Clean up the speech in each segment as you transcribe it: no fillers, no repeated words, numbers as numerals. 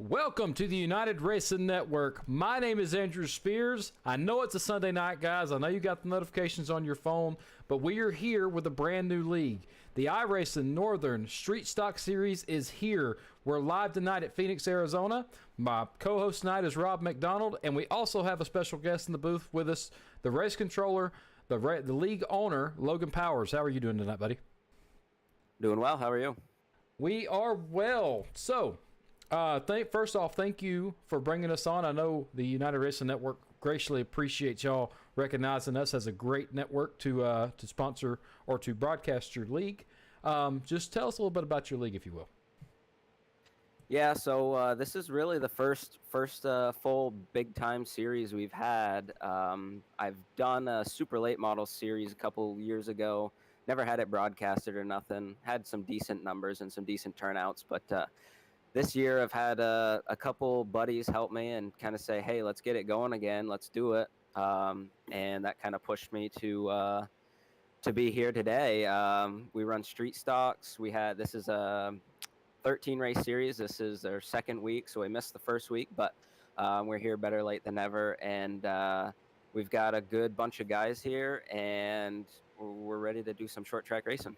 Welcome to the United Racing Network. My name is Andrew Spears. I know it's a Sunday night, guys. I know you got the notifications on your phone, but we are here with a brand new league. The iRacing Northern Street Stock Series is here. We're live tonight at Phoenix, Arizona. My co-host tonight is Rob McDonald, and we also have a special guest in the booth with us, the race controller, the league owner, Logan Powers. How are you doing tonight, buddy? Doing well. How are you? We are well. So, first off, thank you for bringing us on. I know the United Racing Network graciously appreciates y'all recognizing us as a great network to sponsor or to broadcast your league. Just tell us a little bit about your league, if you will. Yeah, so this is really the first full big-time series we've had. I've done a super late model series a couple years ago. Never had it broadcasted or nothing. Had some decent numbers and some decent turnouts, but this year I've had a couple buddies help me and kind of say, hey, let's get it going again. Let's do it. And that kind of pushed me to be here today. We run street stocks. This is a 13 race series. This is our second week, so we missed the first week, but we're here better late than never. And we've got a good bunch of guys here, and we're ready to do some short track racing.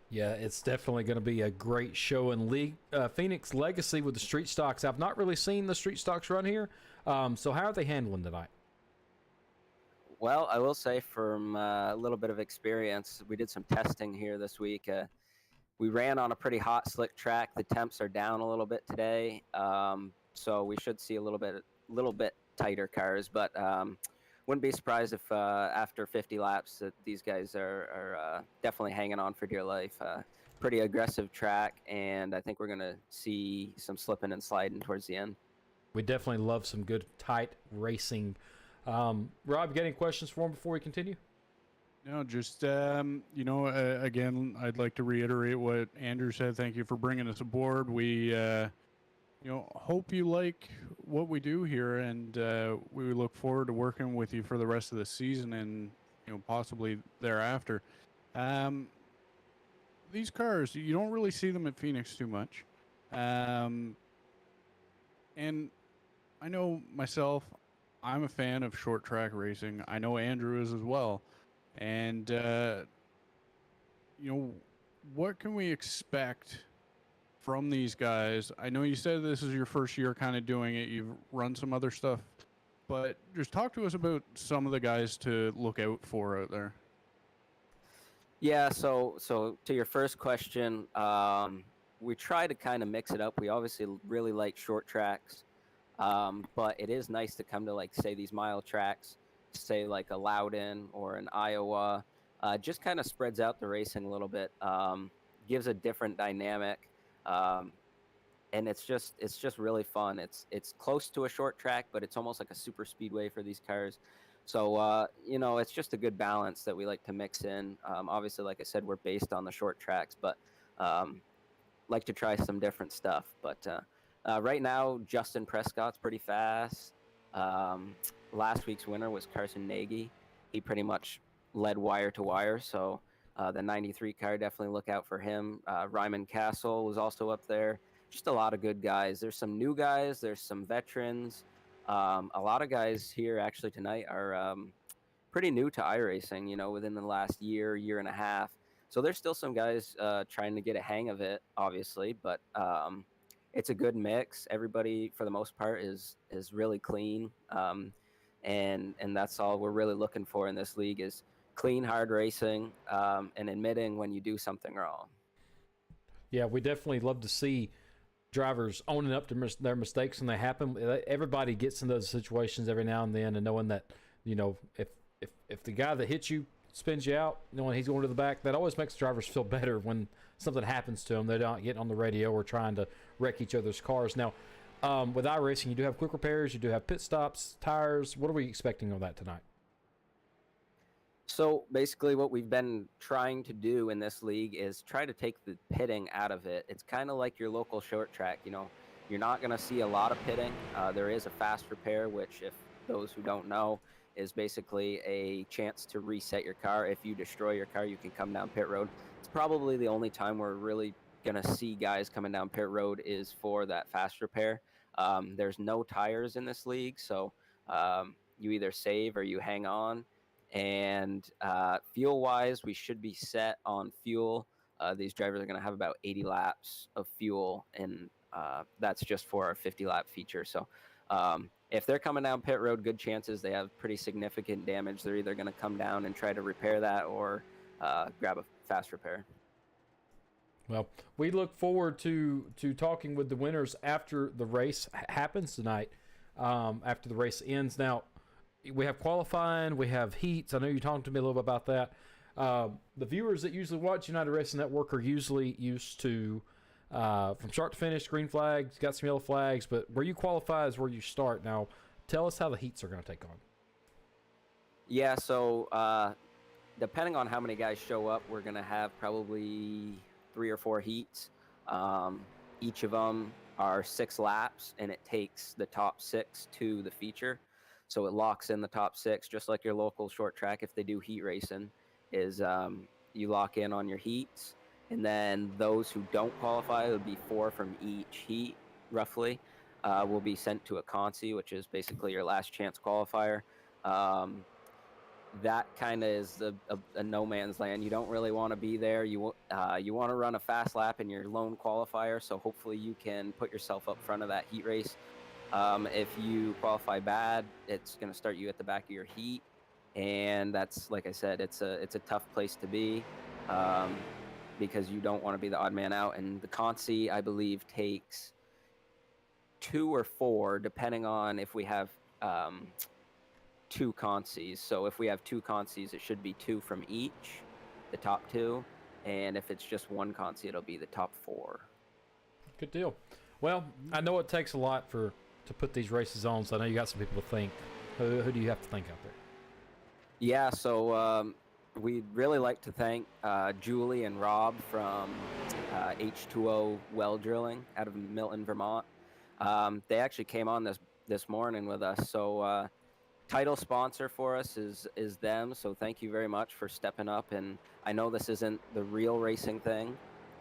Yeah, it's definitely going to be a great show in league. Phoenix Legacy with the street stocks. I've not really seen the street stocks run here. So how are they handling tonight? Well, I will say from a little bit of experience, we did some testing here this week. We ran on a pretty hot, slick track. The temps are down a little bit today, so we should see a little bit tighter cars. But wouldn't be surprised if after 50 laps that these guys are definitely hanging on for dear life. Pretty aggressive track, and I think we're going to see some slipping and sliding towards the end. We definitely love some good, tight racing. Rob, you got any questions for him before we continue? No, just, again, I'd like to reiterate what Andrew said. Thank you for bringing us aboard. We, hope you like what we do here, and we look forward to working with you for the rest of the season and, possibly thereafter. These cars, you don't really see them at Phoenix too much. And I know myself, I'm a fan of short track racing. I know Andrew is as well. And, what can we expect from these guys? I know you said this is your first year kind of doing it. You've run some other stuff. But just talk to us about some of the guys to look out for out there. Yeah, so to your first question, we try to kind of mix it up. We obviously really like short tracks, but it is nice to come to, like, say, these mile tracks, say like a Loudon or an Iowa. Just kind of spreads out the racing a little bit, gives a different dynamic, and it's just really fun. It's close to a short track, but it's almost like a super speedway for these cars. So it's just a good balance that we like to mix in. Obviously, like I said, we're based on the short tracks, but like to try some different stuff. But right now, Justin Prescott's pretty fast. Last week's winner was Carson Nagy. He pretty much led wire to wire, so the 93 car, definitely look out for him. Ryman Castle was also up there. Just a lot of good guys. There's some new guys. There's some veterans. A lot of guys here actually tonight are pretty new to iRacing, within the last year and a half. So there's still some guys trying to get a hang of it, obviously, but it's a good mix. Everybody, for the most part, is really clean. And that's all we're really looking for in this league is clean, hard racing, and admitting when you do something wrong. Yeah, we definitely love to see drivers owning up to their mistakes when they happen. Everybody gets in those situations every now and then, and knowing that, if the guy that hits you spins you out, knowing he's going to the back, that always makes drivers feel better when something happens to them. They're not getting on the radio or trying to wreck each other's cars. Now, with iRacing, you do have quick repairs, you do have pit stops, tires. What are we expecting on that tonight? So basically what we've been trying to do in this league is try to take the pitting out of it. It's kind of like your local short track. You're not going to see a lot of pitting. There is a fast repair, which, if those who don't know, is basically a chance to reset your car. If you destroy your car, you can come down pit road. It's probably the only time we're really gonna see guys coming down pit road is for that fast repair. There's no tires in this league, so you either save or you hang on. And fuel-wise, we should be set on fuel. These drivers are going to have about 80 laps of fuel, and that's just for our 50-lap feature. So if they're coming down pit road, good chances they have pretty significant damage. They're either going to come down and try to repair that or grab a fast repair. Well, we look forward to talking with the winners after the race happens tonight, after the race ends. Now, we have qualifying, we have heats. I know you talked to me a little bit about that. The viewers that usually watch United Racing Network are usually used to, from start to finish, green flags, got some yellow flags, but where you qualify is where you start. Now, tell us how the heats are going to take on. Yeah, so depending on how many guys show up, we're going to have probably 3 or 4 heats. Each of them are 6 laps, and it takes the top 6 to the feature. So it locks in the top 6, just like your local short track if they do heat racing, is you lock in on your heats. And then those who don't qualify, it would be 4 from each heat, roughly, will be sent to a consi, which is basically your last chance qualifier. That kind of is a no man's land. You don't really want to be there. You want to run a fast lap in your lone qualifier, so hopefully you can put yourself up front of that heat race. If you qualify bad, it's going to start you at the back of your heat, and that's, like I said, it's a tough place to be because you don't want to be the odd man out. And the consi, I believe, takes 2 or 4, depending on if we have 2 consis. So if we have 2 consis, it should be 2 from each, the top 2, and if it's just 1 consi, it'll be the top 4. Good deal. Well, I know it takes a lot to put these races on, so I know you got some people to thank. Who do you have to thank out there? Yeah, so we'd really like to thank Julie and Rob from H2O Well Drilling out of Milton, Vermont. They actually came on this morning with us, so title sponsor for us is them, so thank you very much for stepping up. And I know this isn't the real racing thing.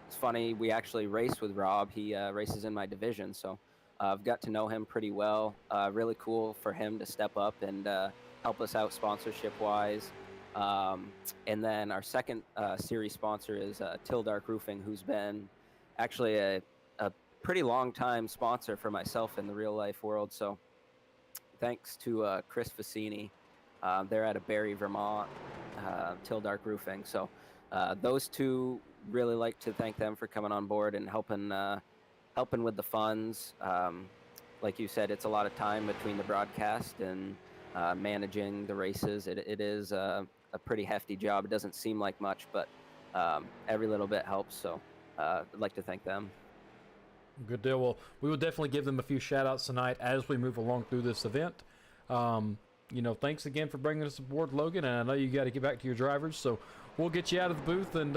It's funny, we actually race with Rob. He races in my division, so I've got to know him pretty well. Really cool for him to step up and help us out sponsorship-wise. And then our second series sponsor is Tildark Roofing, who's been actually a pretty long time sponsor for myself in the real-life world. So thanks to Chris Fassini. They're out of Barrie, Vermont, Tildark Roofing. So those two, really like to thank them for coming on board and helping with the funds. Like you said, it's a lot of time between the broadcast and managing the races. It is a pretty hefty job. It doesn't seem like much, but every little bit helps. So I'd like to thank them. Good deal. Well, we will definitely give them a few shout outs tonight as we move along through this event. Thanks again for bringing us aboard, Logan. And I know you got to get back to your drivers, so we'll get you out of the booth and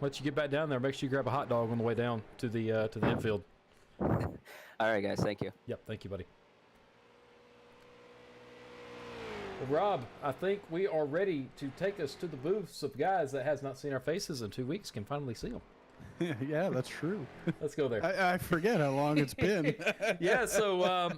let you get back down there. Make sure you grab a hot dog on the way down to the infield. All right, guys. Thank you. Yep. Thank you, buddy. Well, Rob, I think we are ready to take us to the booths of guys that has not seen our faces in 2 weeks can finally see them. Yeah, that's true. Let's go there. I forget how long it's been. Yeah, so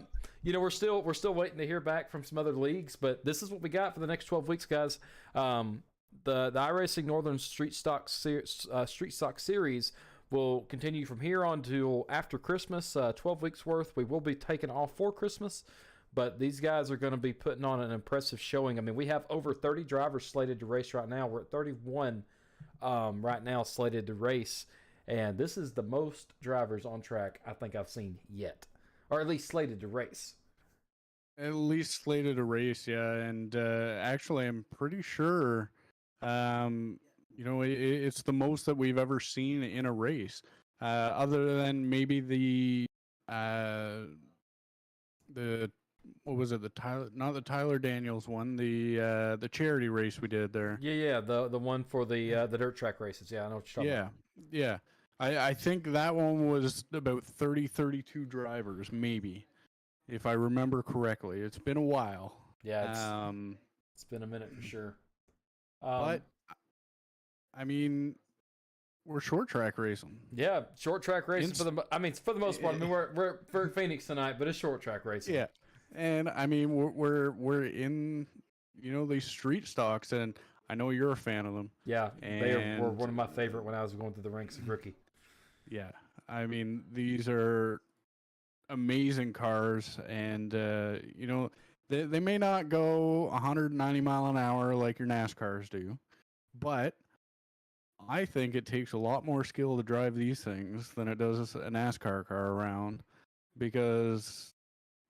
we're still waiting to hear back from some other leagues, but this is what we got for the next 12 weeks, guys. The iRacing Northern Street Stock Series will continue from here on till after Christmas. 12 weeks worth. We will be taking off for Christmas, but these guys are going to be putting on an impressive showing. I mean, we have over 30 drivers slated to race right now. We're at 31 right now slated to race, and this is the most drivers on track I think I've seen yet, or at least slated to race. At least slated to race, yeah. And actually, I'm pretty sure, it's the most that we've ever seen in a race, other than maybe the what was it? Not the Tyler Daniels one, the charity race we did there. Yeah, the one for the dirt track races. Yeah, I know what you're talking about. Yeah. I think that one was about 32 drivers, maybe, if I remember correctly. It's been a while. Yeah, it's been a minute for sure. But I mean, we're short track racing. Yeah, short track racing for the most part. I mean, we're at Phoenix tonight, but it's short track racing. Yeah, and I mean we're in these street stocks, and I know you're a fan of them. Yeah, were one of my favorite when I was going through the ranks of rookie. Yeah, I mean these are amazing cars, and they may not go 190 mile an hour like your NASCARs do, but I think it takes a lot more skill to drive these things than it does a NASCAR car around, because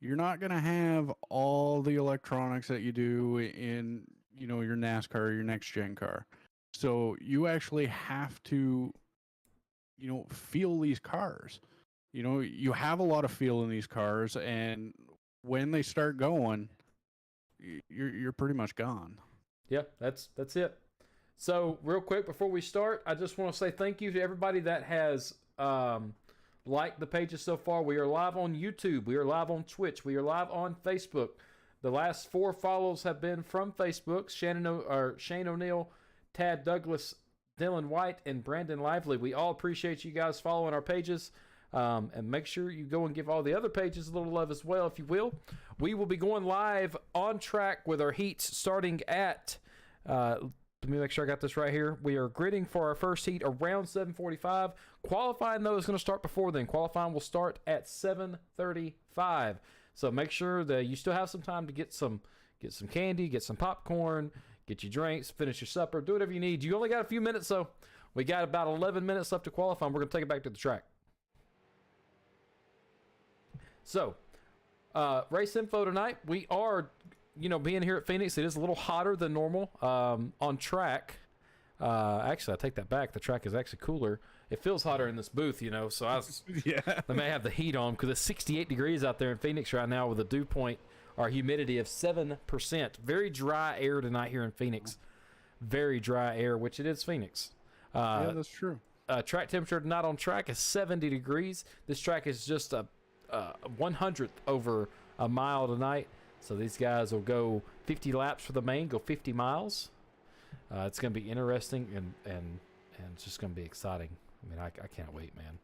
you're not going to have all the electronics that you do in your NASCAR or your next gen car. So you actually have to feel these cars. You have a lot of feel in these cars, and when they start going, you're pretty much gone. Yeah, that's it. So real quick before we start, I just want to say thank you to everybody that has liked the pages so far. We are live on YouTube. We are live on Twitch. We are live on Facebook. The last 4 follows have been from Facebook: Shane O'Neill, Tad Douglas, Dylan White, and Brandon Lively. We all appreciate you guys following our pages. And make sure you go and give all the other pages a little love as well, if you will. We will be going live on track with our heats starting at, let me make sure I got this right here. We are gridding for our first heat around 7:45. Qualifying, though, is going to start before then. Qualifying will start at 7:35. So make sure that you still have some time to get some candy, get some popcorn, get your drinks, finish your supper, do whatever you need. You only got a few minutes, so we got about 11 minutes left to qualify, and we're going to take it back to the track. So, race info tonight. We are, being here at Phoenix, it is a little hotter than normal on track. Actually, I take that back. The track is actually cooler. It feels hotter in this booth, so I may have the heat on because it's 68 degrees out there in Phoenix right now with a dew point or humidity of 7%. Very dry air tonight here in Phoenix. Very dry air, which it is Phoenix. Yeah, that's true. Track temperature tonight on track is 70 degrees. This track is just a 100th over a mile tonight, so these guys will go 50 laps for the main, go 50 miles. It's going to be interesting and it's just going to be exciting. I mean, I can't wait, man.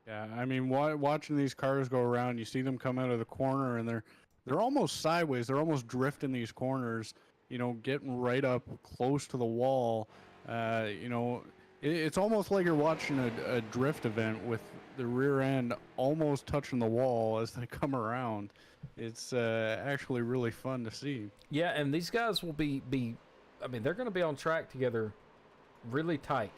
Yeah, I mean, watching these cars go around, you see them come out of the corner, and they're almost sideways. They're almost drifting these corners, getting right up close to the wall. It's almost like you're watching a drift event with the rear end almost touching the wall as they come around. It's actually really fun to see. Yeah, and these guys will be I mean, they're going to be on track together really tight.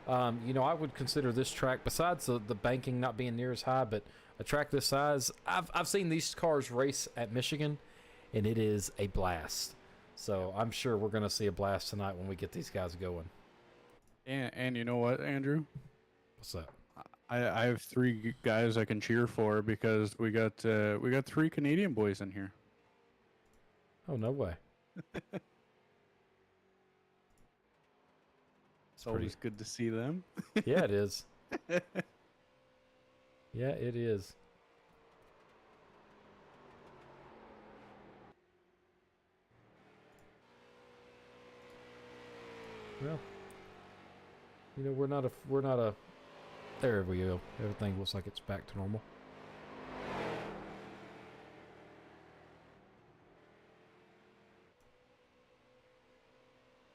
I would consider this track, besides the banking not being near as high, but a track this size, I've seen these cars race at Michigan, and it is a blast. So I'm sure we're going to see a blast tonight when we get these guys going. And you know what, Andrew? What's that? I have 3 guys I can cheer for because we got 3 Canadian boys in here. Oh, no way. It's always good to see them. Yeah, it is. Yeah, it is. Well, we're not a. There we go. Everything looks like it's back to normal.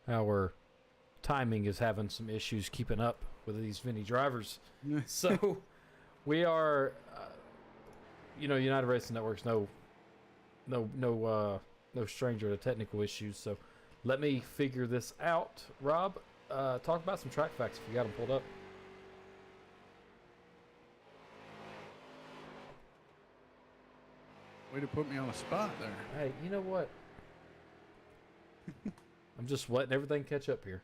Our timing is having some issues keeping up with these Vinny drivers. So we are, United Racing Network's no stranger to technical issues. So let me figure this out. Rob, talk about some track facts if you got them pulled up. Way to put me on the spot there. Hey, you know what? I'm just letting everything catch up here.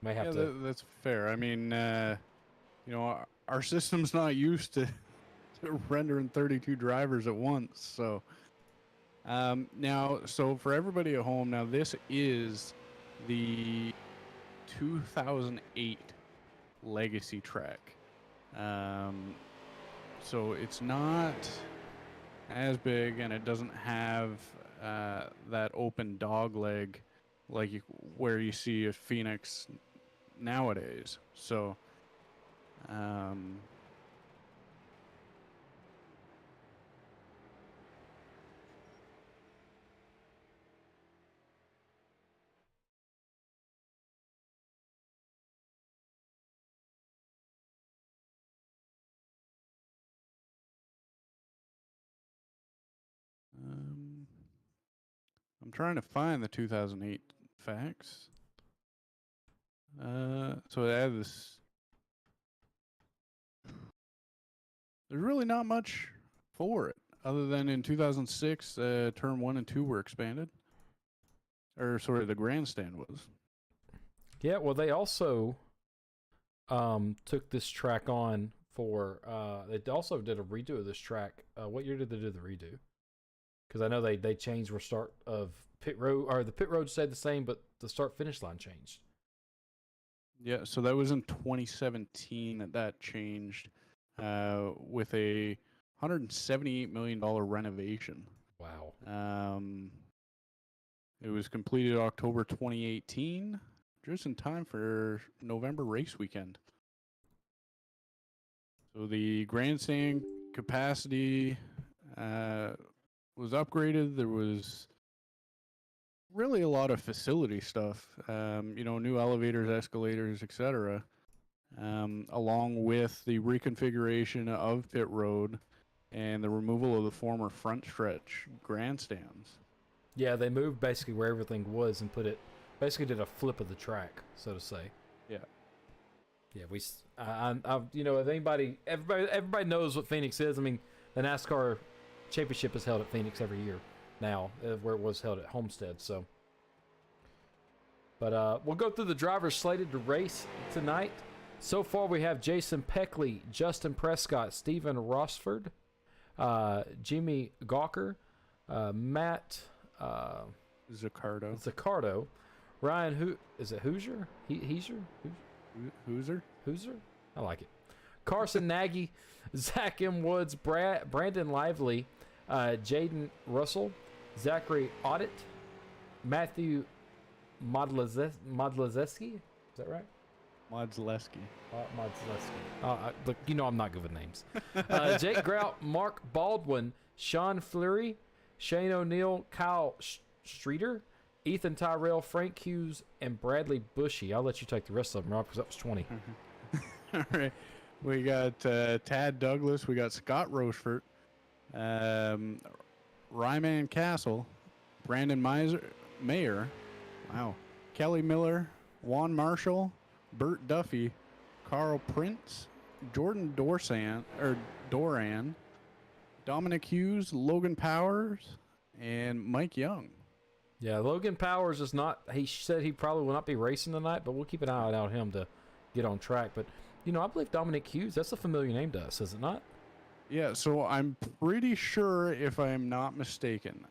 May have to. That's fair. I mean, our system's not used to rendering 32 drivers at once. So so for everybody at home, now this is the 2008 Legacy track. So it's not as big, and it doesn't have that open dog leg where you see a Phoenix nowadays. So, I'm trying to find the 2008 facts. So I have this. There's really not much for it, other than in 2006, Turn 1 and 2 were expanded. Or, sorry, the grandstand was. Yeah, well, they also took this track on for. They also did a redo of this track. What year did they do the redo? Because I know they changed where start of pit road, or the pit road stayed the same, but the start finish line changed. Yeah, so that was in 2017 that changed with a $178 million renovation. Wow. It was completed October 2018, just in time for November race weekend. So the grandstand capacity was upgraded. There was really a lot of facility stuff, new elevators, escalators, etc., along with the reconfiguration of pit road and the removal of the former front stretch grandstands. Yeah, they moved basically where everything was and basically did a flip of the track, so to say. Yeah. Yeah, if everybody knows what Phoenix is. I mean, the NASCAR championship is held at Phoenix every year now, where it was held at Homestead. So, but we'll go through the drivers slated to race tonight. So far, we have Jason Peckley, Justin Prescott, Stephen Rosford, Jimmy Gawker, Matt Zaccardo, Ryan Hoosier? Hoosier? I like it. Carson Nagy, Zach M. Woods, Brandon Lively, Jaden Russell, Zachary Audit, Matthew Modlezeski. Is that right? Modleski. Look, I'm not good with names. Jake Grout, Mark Baldwin, Sean Fleury, Shane O'Neill, Kyle Streeter, Ethan Tyrell, Frank Hughes, and Bradley Bushy. I'll let you take the rest of them, Rob, because that was 20. All right. We got Tad Douglas. We got Scott Rochefort, Ryman Castle, Brandon Mayer, wow, Kelly Miller, Juan Marshall, Bert Duffy, Carl Prince, Jordan Doran, Dominic Hughes, Logan Powers, and Mike Young. Yeah, Logan Powers is not. He said he probably will not be racing tonight, but we'll keep an eye out on him to get on track. But I believe Dominic Hughes. That's a familiar name to us, is it not? Yeah, so I'm pretty sure, if I'm not mistaken,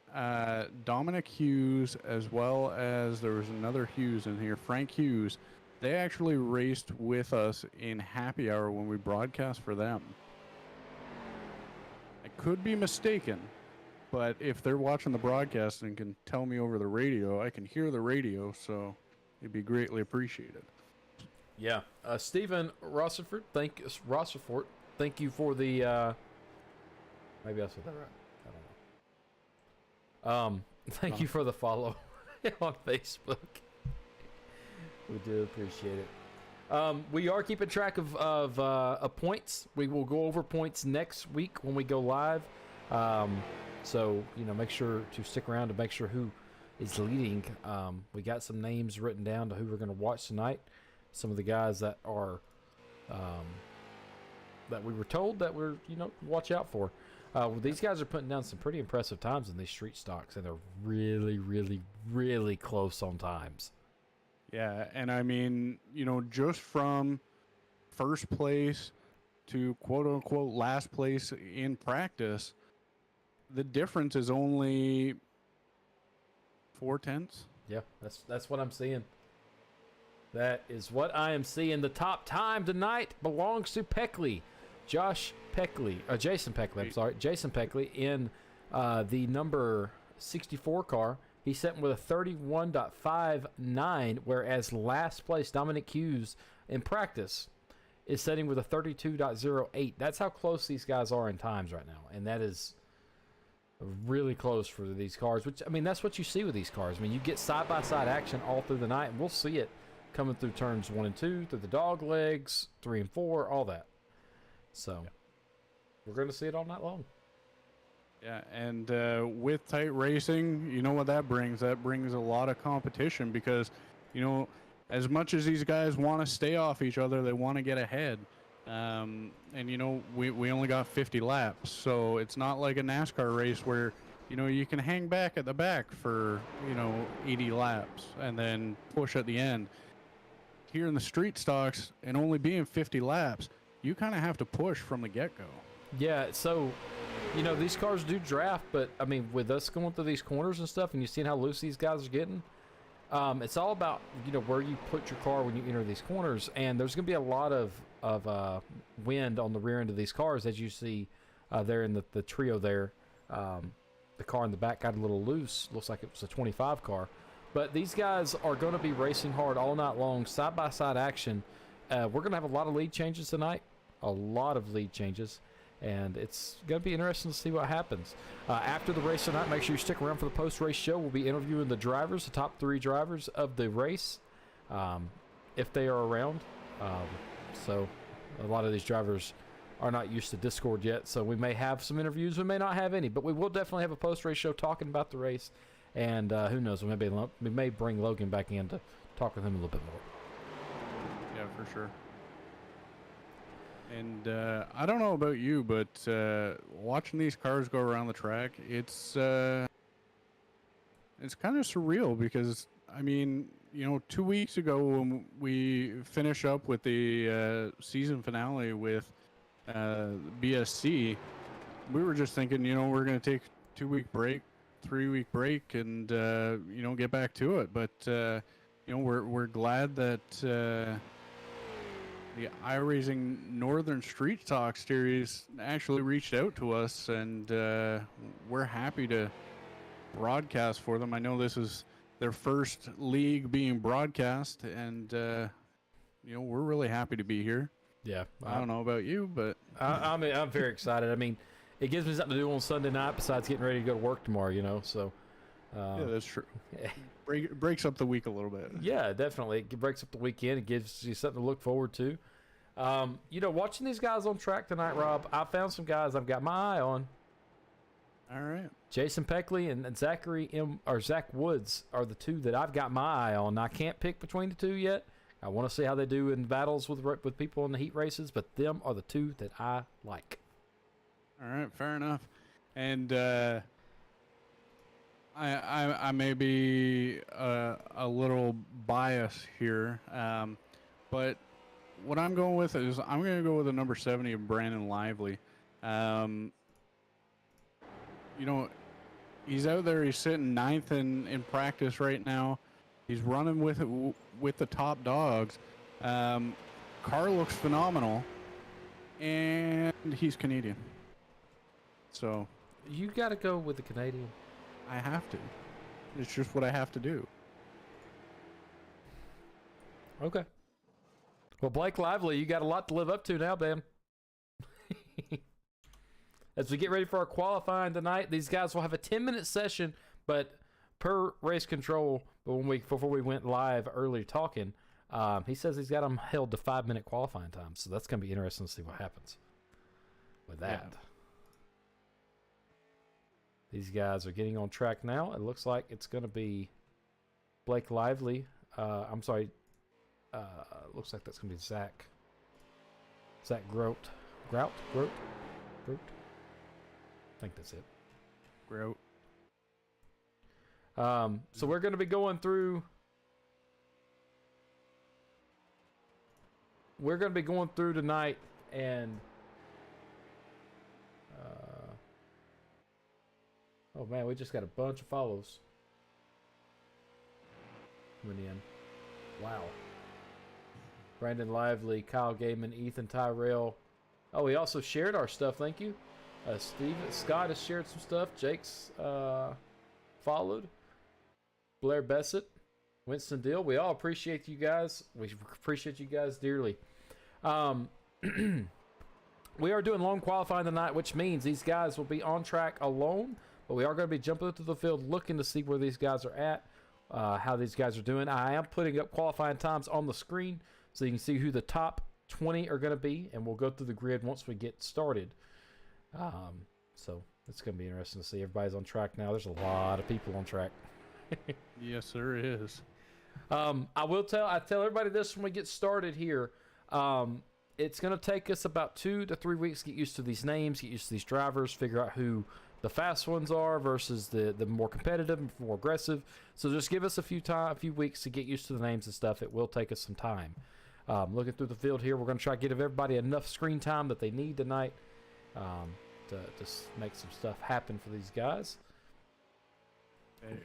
Dominic Hughes, as well as there was another Hughes in here, Frank Hughes, they actually raced with us in happy hour when we broadcast for them. I could be mistaken, but if they're watching the broadcast and can tell me over the radio, I can hear the radio, so it'd be greatly appreciated. Yeah. Stephen Rossifort, thank you for the maybe I said that right. I don't know. Thank you for the follow on Facebook. We do appreciate it. We are keeping track of points. We will go over points next week when we go live. So, make sure to stick around to make sure who is leading. We got some names written down to who we're going to watch tonight. Some of the guys that are that we were told that we're watch out for. These guys are putting down some pretty impressive times in these street stocks, and they're really, really, really close on times. Yeah, and I mean, just from first place to quote-unquote last place in practice, the difference is only 0.4. Yeah, that's what I'm seeing. That is what I am seeing. The top time tonight belongs to Jason Peckley, in the number 64 car. He's sitting with a 31.59, whereas last place Dominic Hughes in practice is sitting with a 32.08. That's how close these guys are in times right now, and that is really close for these cars, which, I mean, that's what you see with these cars. I mean, you get side-by-side action all through the night, and we'll see it coming through turns 1 and 2, through the dog legs, 3 and 4, all that. So we're going to see it all night long. Yeah, and with tight racing, you know what that brings? That brings a lot of competition because, you know, as much as these guys want to stay off each other, they want to get ahead. And, you know, we only got 50 laps, so it's not like a NASCAR race where, you know, you can hang back at the back for, you know, 80 laps and then push at the end. Here in the street stocks, and only being 50 laps, you kind of have to push from the get-go. Yeah, so, you know, these cars do draft, but, I mean, with us going through these corners and stuff, and you seeing how loose these guys are getting, it's all about, you know, where you put your car when you enter these corners, and there's going to be a lot of wind on the rear end of these cars, as you see there in the trio there. The car in the back got a little loose. Looks like it was a 25 car. But these guys are going to be racing hard all night long, side-by-side action. We're going to have a lot of lead changes tonight, a lot of lead changes, and it's going to be interesting to see what happens. After the race tonight, make sure you stick around for the post-race show. We'll be interviewing the drivers, the top 3 drivers of the race, if they are around. So a lot of these drivers are not used to Discord yet, so we may have some interviews, we may not have any, but we will definitely have a post-race show talking about the race, and who knows, we may bring Logan back in to talk with him a little bit more. Yeah, for sure. And I don't know about you, but watching these cars go around the track, it's kind of surreal because, I mean, you know, 2 weeks ago when we finished up with the season finale with BSC, we were just thinking, you know, we're going to take 2-week break, 3-week break, and you know, get back to it. But you know, we're glad that the iRacing Northern Street Talk series actually reached out to us, and we're happy to broadcast for them. I know this is their first league being broadcast, and you know, we're really happy to be here. Yeah, I don't know about you, but I'm very excited. I mean, it gives me something to do on Sunday night besides getting ready to go to work tomorrow, you know, so. Yeah, that's true. Breaks up the week a little bit. Yeah, definitely. It breaks up the weekend. It gives you something to look forward to. You know, watching these guys on track tonight, Rob, I found some guys I've got my eye on. All right. Jason Peckley and Zach Woods are the 2 that I've got my eye on. I can't pick between the 2 yet. I want to see how they do in battles with people in the heat races, but them are the 2 that I like. All right, fair enough. And I may be a little biased here, but what I'm going with is I'm going to go with the number 70 of Brandon Lively. You know, he's out there. He's sitting 9th in practice right now. He's running with the top dogs. Car looks phenomenal, and he's Canadian. So you got to go with the Canadian. I have to. It's just what I have to do. Okay. Well, Blake Lively, you got a lot to live up to now, Ben. As we get ready for our qualifying tonight, these guys will have a 10-minute session, but per race control. But before we went live earlier talking, he says he's got them held to 5-minute qualifying time. So that's going to be interesting to see what happens with that. Yeah. These guys are getting on track now. It looks like it's going to be Blake Lively. Looks like that's going to be Zach Grout. I think that's it. Grout. So we're going to be going through. We're going to be going through tonight, and oh man, we just got a bunch of follows coming in. Wow. Brandon Lively, Kyle Gaiman, Ethan Tyrell. Oh, he also shared our stuff. Thank you. Scott has shared some stuff. Jake's followed. Blair Bessett, Winston Deal. We all appreciate you guys. We appreciate you guys dearly. We are doing lone qualifying tonight, which means these guys will be on track alone, but we are going to be jumping through the field looking to see where these guys are at, how these guys are doing. I am putting up qualifying times on the screen so you can see who the top 20 are going to be, and we'll go through the grid once we get started. So it's going to be interesting to see. Everybody's on track now. There's a lot of people on track. Yes, there is. I tell everybody this when we get started here. It's going to take us about 2 to 3 weeks to get used to these names, get used to these drivers, figure out who the fast ones are versus the more competitive and more aggressive. So just give us a few weeks to get used to the names and stuff. It will take us some time. Looking through the field here, we're going to try to give everybody enough screen time that they need tonight to make some stuff happen for these guys. Hey,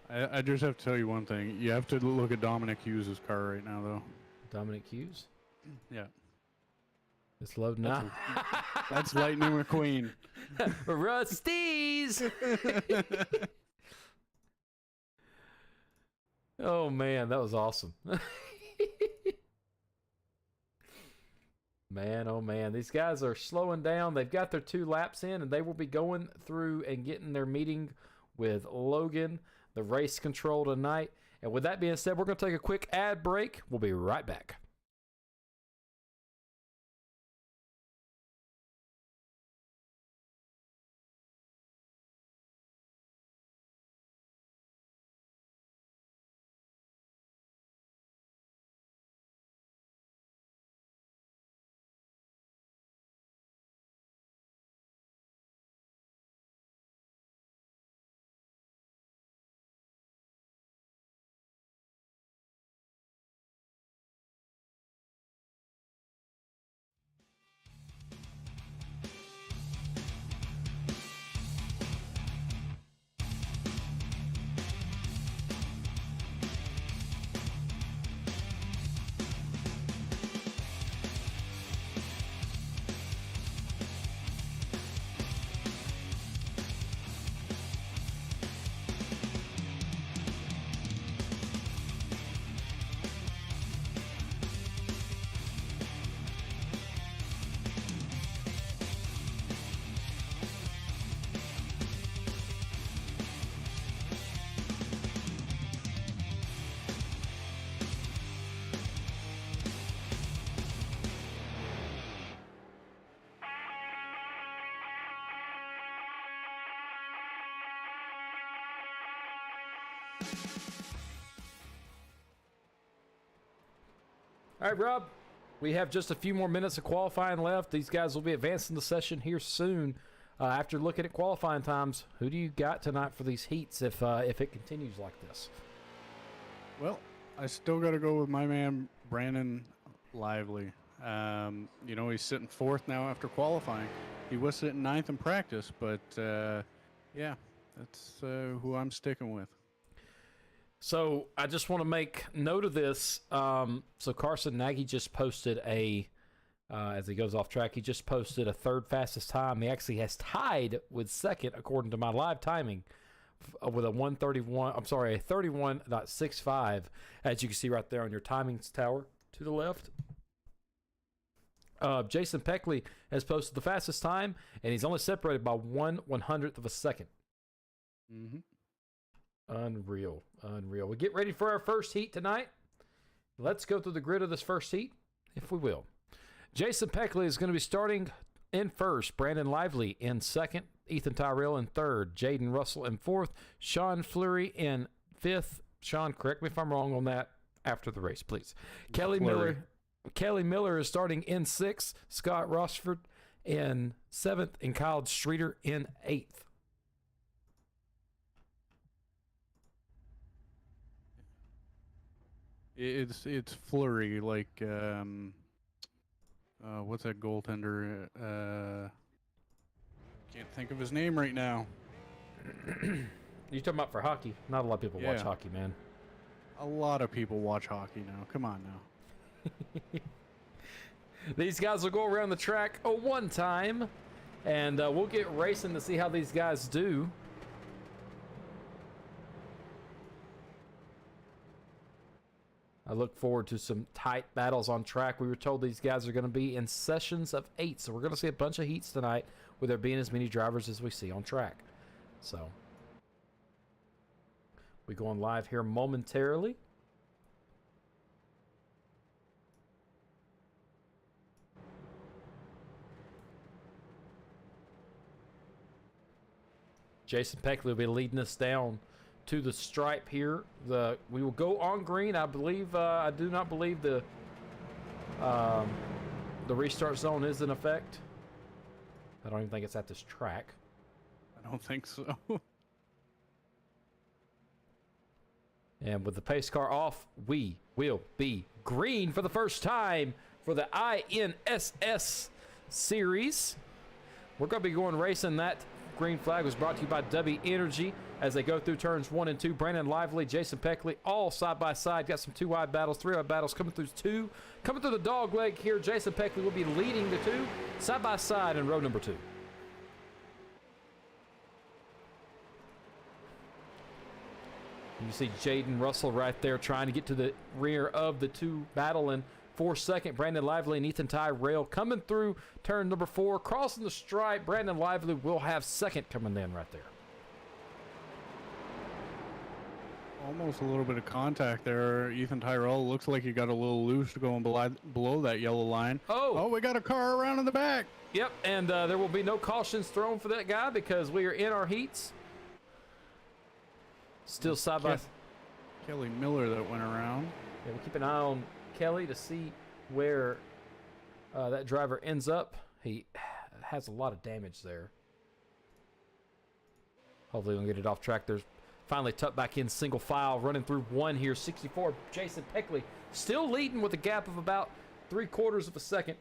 I just have to tell you one thing. You have to look at Dominic Hughes' car right now, though. Dominic Hughes? Yeah. It's loading now. That's Lightning McQueen. Rusty's! Oh, man, that was awesome. Man, oh man, these guys are slowing down. They've got their 2 laps in, and they will be going through and getting their meeting with Logan, the race control tonight. And with that being said, we're going to take a quick ad break. We'll be right back. All right, Rob, we have just a few more minutes of qualifying left. These guys will be advancing the session here soon. After looking at qualifying times, who do you got tonight for these heats if it continues like this? Well, I still got to go with my man, Brandon Lively. He's sitting 4th now after qualifying. He was sitting 9th in practice, but yeah, that's who I'm sticking with. So I just want to make note of this. So Carson Nagy just posted as he goes off track, he just posted a 3rd fastest time. He actually has tied with 2nd, according to my live timing, with a 31.65, as you can see right there on your timings tower to the left. Jason Peckley has posted the fastest time, and he's only separated by 1/100th of a second. Mm-hmm. Unreal. We get ready for our first heat tonight. Let's go through the grid of this first heat, if we will. Jason Peckley is going to be starting in 1st. Brandon Lively in 2nd. Ethan Tyrell in 3rd. Jaden Russell in 4th. Sean Fleury in 5th. Sean, correct me if I'm wrong on that after the race, please. Kelly Miller is starting in 6th. Scott Rossford in 7th. And Kyle Streeter in 8th. It's Flurry, like what's that goaltender? Can't think of his name right now. You're talking about for hockey? Not a lot of people watch hockey, man. A lot of people watch hockey now. Come on now. These guys will go around the track one time, and we'll get racing to see how these guys do. I look forward to some tight battles on track. We were told these guys are going to be in sessions of 8, so we're going to see a bunch of heats tonight with there being as many drivers as we see on track. So we going live here momentarily. Jason Peckley will be leading us down to the stripe here. We will go on green. I believe I do not believe the restart zone is in effect. I don't even think it's at this track. I don't think so. And with the pace car off, we will be green for the first time for the INSS series. We're going to be going racing. That green flag was brought to you by W Energy as they go through turns 1 and 2. Brandon Lively, Jason Peckley, all side by side. Got some 2-wide battles, 3-wide battles coming through 2. Coming through the dog leg here, Jason Peckley will be leading the 2 side by side in row number 2. You see Jaden Russell right there trying to get to the rear of the 2 battling for second. Brandon Lively and Ethan Tyrell coming through turn number 4, crossing the stripe. Brandon Lively will have second coming in right there. Almost a little bit of contact there. Ethan Tyrell looks like he got a little loose going below that yellow line. Oh, we got a car around in the back. Yep, and there will be no cautions thrown for that guy because we are in our heats. Still side by Kelly Miller that went around. Yeah, we'll keep an eye on Kelly to see where that driver ends up. He has a lot of damage there. Hopefully we'll get it off track. There's finally tucked back in single file, running through 1 here. 64, Jason Peckley still leading with a gap of about 3/4 of a second.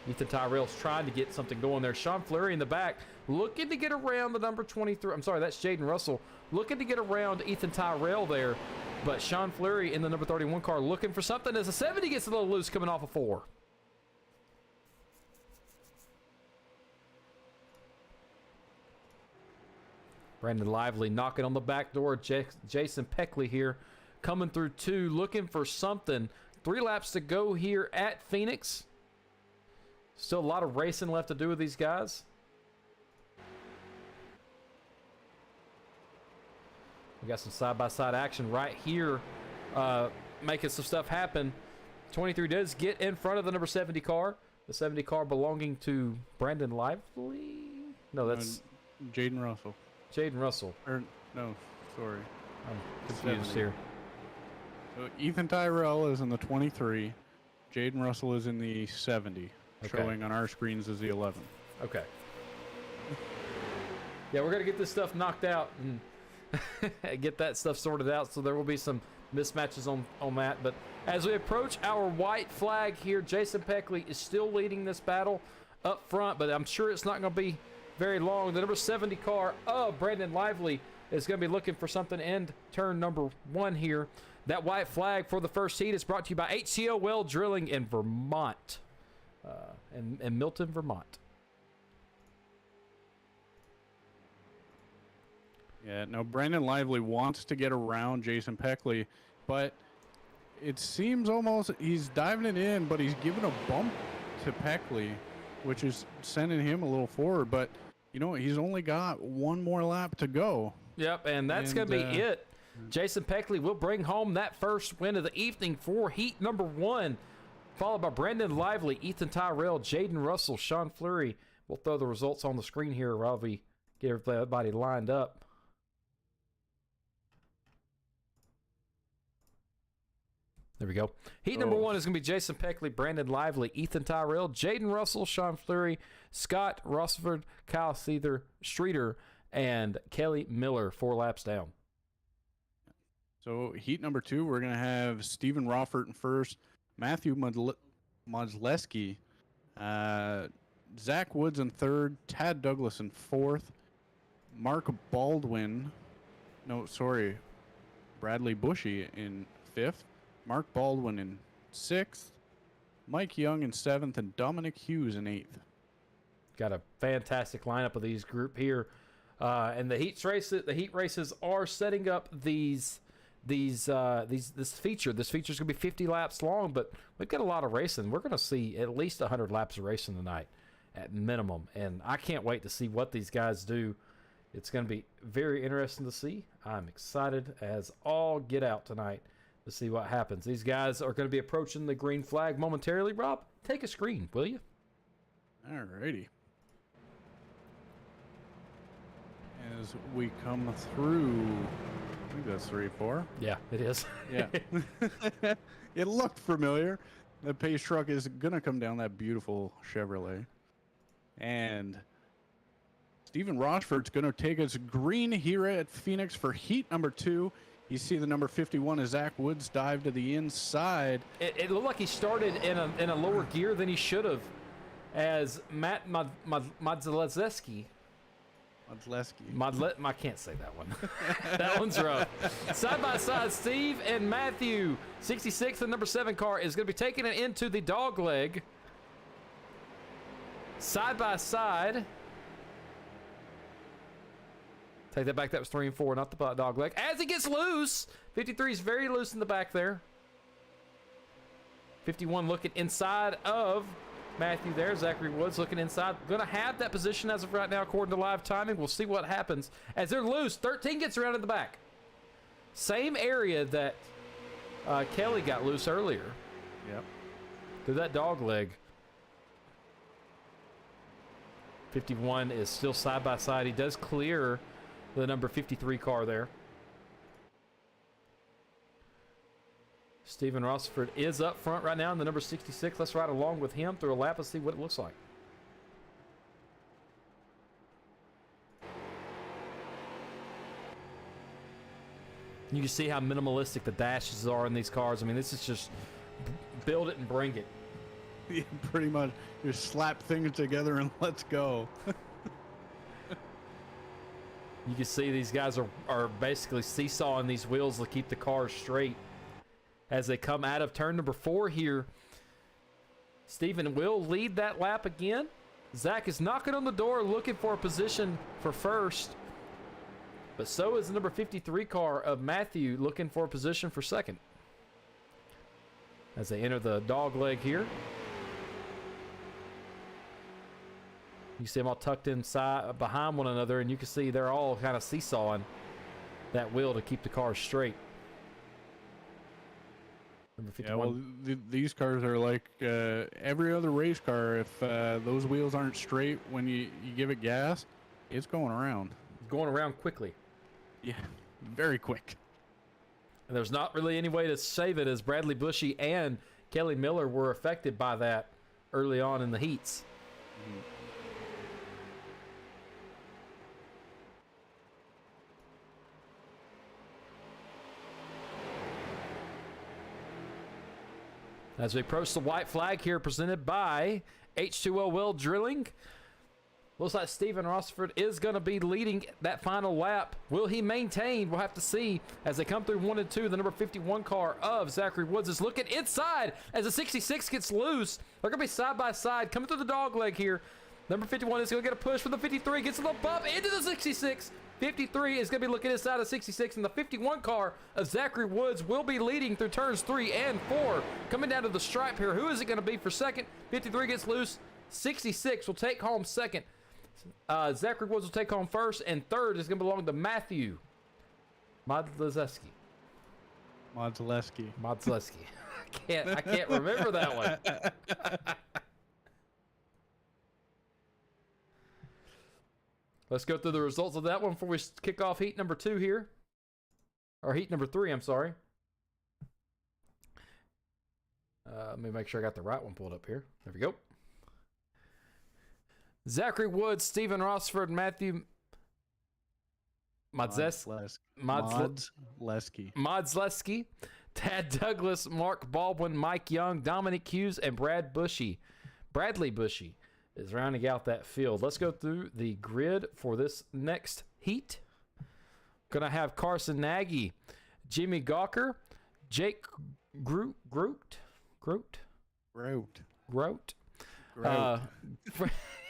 Ethan Tyrell's trying to get something going there. Sean Fleury in the back looking to get around the number 23. I'm sorry, that's Jaden Russell looking to get around Ethan Tyrell there. But Sean Fleury in the number 31 car looking for something as the 70 gets a little loose coming off of 4. Brandon Lively knocking on the back door. Jason Peckley here coming through 2, looking for something. 3 laps to go here at Phoenix. Still a lot of racing left to do with these guys. We got some side-by-side action right here, making some stuff happen. 23 does get in front of the number 70 car. The 70 car belonging to Brandon Lively? No, that's Jaden Russell. Jaden Russell. Or, no, sorry. I'm confused 70. here. So Ethan Tyrell is in the 23. Jaden Russell is in the 70. Okay. Showing on our screens as the 11. Okay. Yeah, we're going to get this stuff knocked out and get that stuff sorted out, so there will be some mismatches on that. But as we approach our white flag here, Jason Peckley is still leading this battle up front, but I'm sure it's not going to be very long. The number 70 car of Brandon Lively is going to be looking for something in turn number 1 here. That white flag for the first heat is brought to you by HCO Well Drilling in Vermont. In Milton, Vermont. Yeah, no, Brandon Lively wants to get around Jason Peckley, but it seems almost he's diving it in, but he's giving a bump to Peckley, which is sending him a little forward. But, you know, he's only got 1 more lap to go. Yep, and that's going to be it. Jason Peckley will bring home that first win of the evening for heat number 1. Followed by Brandon Lively, Ethan Tyrell, Jaden Russell, Sean Fleury. We'll throw the results on the screen here while we get everybody lined up. There we go. Heat number 1 is going to be Jason Peckley, Brandon Lively, Ethan Tyrell, Jaden Russell, Sean Fleury, Scott Rossford, Kyle Streeter, and Kelly Miller 4 laps down. So heat number 2, we're going to have Stephen Roffert in first, Matthew Modleski, Zach Woods in third, Tad Douglas in fourth, Bradley Bushy in fifth, Mark Baldwin in sixth, Mike Young in seventh, and Dominic Hughes in eighth. Got a fantastic lineup of these group here. And the heat races are setting up this feature. This feature is going to be 50 laps long, but we've got a lot of racing. We're going to see at least 100 laps of racing tonight at minimum, and I can't wait to see what these guys do. It's going to be very interesting to see. I'm excited as all get out tonight to see what happens. These guys are going to be approaching the green flag momentarily. Rob, take a screen, will you? Alrighty. As we come through, I think that's 3-4. Yeah, it is. Yeah. It looked familiar. The pace truck is going to come down that beautiful Chevrolet. And Stephen Rochford's going to take us green here at Phoenix for heat number 2. You see the number 51 is Zach Woods dive to the inside. It looked like he started in a lower gear than he should have, as Matt Madzaleski. I can't say that one. That one's rough. Side by side, Steve and Matthew. 66, the number 7 car, is going to be taking it into the dog leg. Side by side. Take that back. That was 3 and 4, not the dog leg. As he gets loose, 53 is very loose in the back there. 51 looking inside of Matthew there. Zachary Woods looking inside. Going to have that position as of right now, according to live timing. We'll see what happens as they're loose. 13 gets around in the back. Same area that Kelly got loose earlier. Yep. Through that dog leg. 51 is still side by side. He does clear the number 53 car there. Stephen Rossford is up front right now in the number 66. Let's ride along with him through a lap and see what it looks like. You can see how minimalistic the dashes are in these cars. I mean, this is just build it and bring it. Yeah, pretty much. Just slap things together and let's go. You can see these guys are basically seesawing these wheels to keep the cars straight as they come out of turn number 4 here. Stephen will lead that lap again. Zach is knocking on the door looking for a position for first. But so is the number 53 car of Matthew looking for a position for second. As they enter the dog leg here. You see them all tucked inside behind one another, and you can see they're all kind of seesawing that wheel to keep the car straight. Number 51. Yeah, well, these cars are like every other race car. If those wheels aren't straight when you give it gas, it's going around. Going around quickly. Yeah, very quick. And there's not really any way to save it, as Bradley Bushy and Kelly Miller were affected by that early on in the heats. Mm-hmm. As we approach the white flag here, presented by H2O Well Drilling. Looks like Stephen Rossford is going to be leading that final lap. Will he maintain? We'll have to see as they come through 1 and 2. The number 51 car of Zachary Woods is looking inside as the 66 gets loose. They're going to be side by side coming through the dog leg here. Number 51 is going to get a push from the 53. Gets a little bump into the 66. 53 is going to be looking inside of 66, and the 51 car of Zachary Woods will be leading through turns 3 and 4. Coming down to the stripe here. Who is it going to be for second? 53 gets loose. 66 will take home second. Zachary Woods will take home first, and third is going to belong to Matthew Madzaleski. I can't remember that one. Let's go through the results of that one before we kick off heat number 2 here. Or heat number 3, I'm sorry. Let me make sure I got the right one pulled up here. There we go. Zachary Woods, Stephen Rossford, Matthew Madzaleski, Tad Douglas, Mark Baldwin, Mike Young, Dominic Hughes, and Bradley Bushy is rounding out that field. Let's go through the grid for this next heat. Gonna have Carson Nagy, Jimmy Gawker, Jake Groot.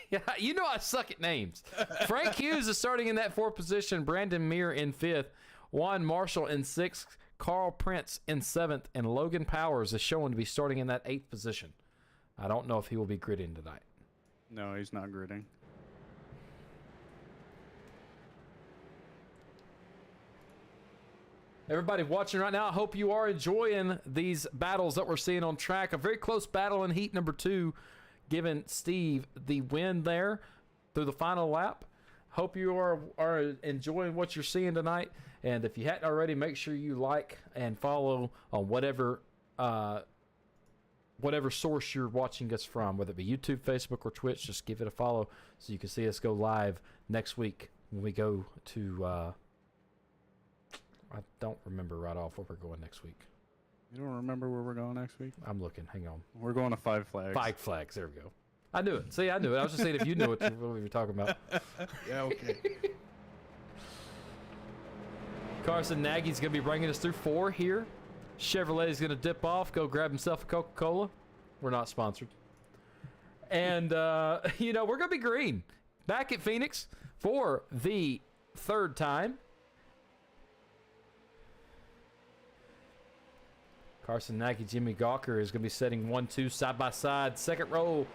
Yeah, you know I suck at names. Frank Hughes is starting in that fourth position. Brandon Muir in fifth. Juan Marshall in sixth. Carl Prince in seventh. And Logan Powers is shown to be starting in that eighth position. I don't know if he will be gridding tonight. No, he's not gridding. Everybody watching right now, I hope you are enjoying these battles that we're seeing on track. A very close battle in heat number 2, giving Steve the win there through the final lap. Hope you are enjoying what you're seeing tonight. And if you hadn't already, make sure you like and follow on whatever source you're watching us from, whether it be YouTube, Facebook, or Twitch. Just give it a follow so you can see us go live next week when we go to... I don't remember right off where we're going next week. You don't remember where we're going next week? I'm looking. Hang on. We're going to Five Flags. Five Flags. There we go. I knew it. See, I knew it. I was just saying if you knew what we were talking about. Yeah, okay. Carson Nagy's going to be bringing us through 4 here. Chevrolet's going to dip off, go grab himself a Coca-Cola. We're not sponsored. And, we're going to be green. Back at Phoenix for the 3rd time. Carson Nagy, Jimmy Gawker is going to be setting 1-2 side by side. Second row,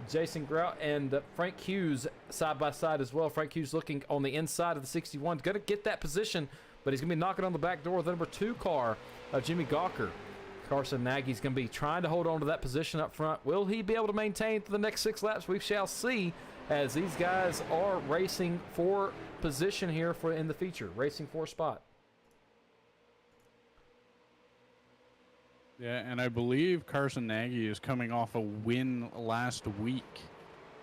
Jason Grout and Frank Hughes side by side as well. Frank Hughes looking on the inside of the 61. Going to get that position, but he's going to be knocking on the back door of the number 2 car of Jimmy Gawker. Carson Nagy's going to be trying to hold on to that position up front. Will he be able to maintain for the next 6 laps? We shall see, as these guys are racing for position here in the feature, racing for a spot. Yeah, and I believe Carson Nagy is coming off a win last week.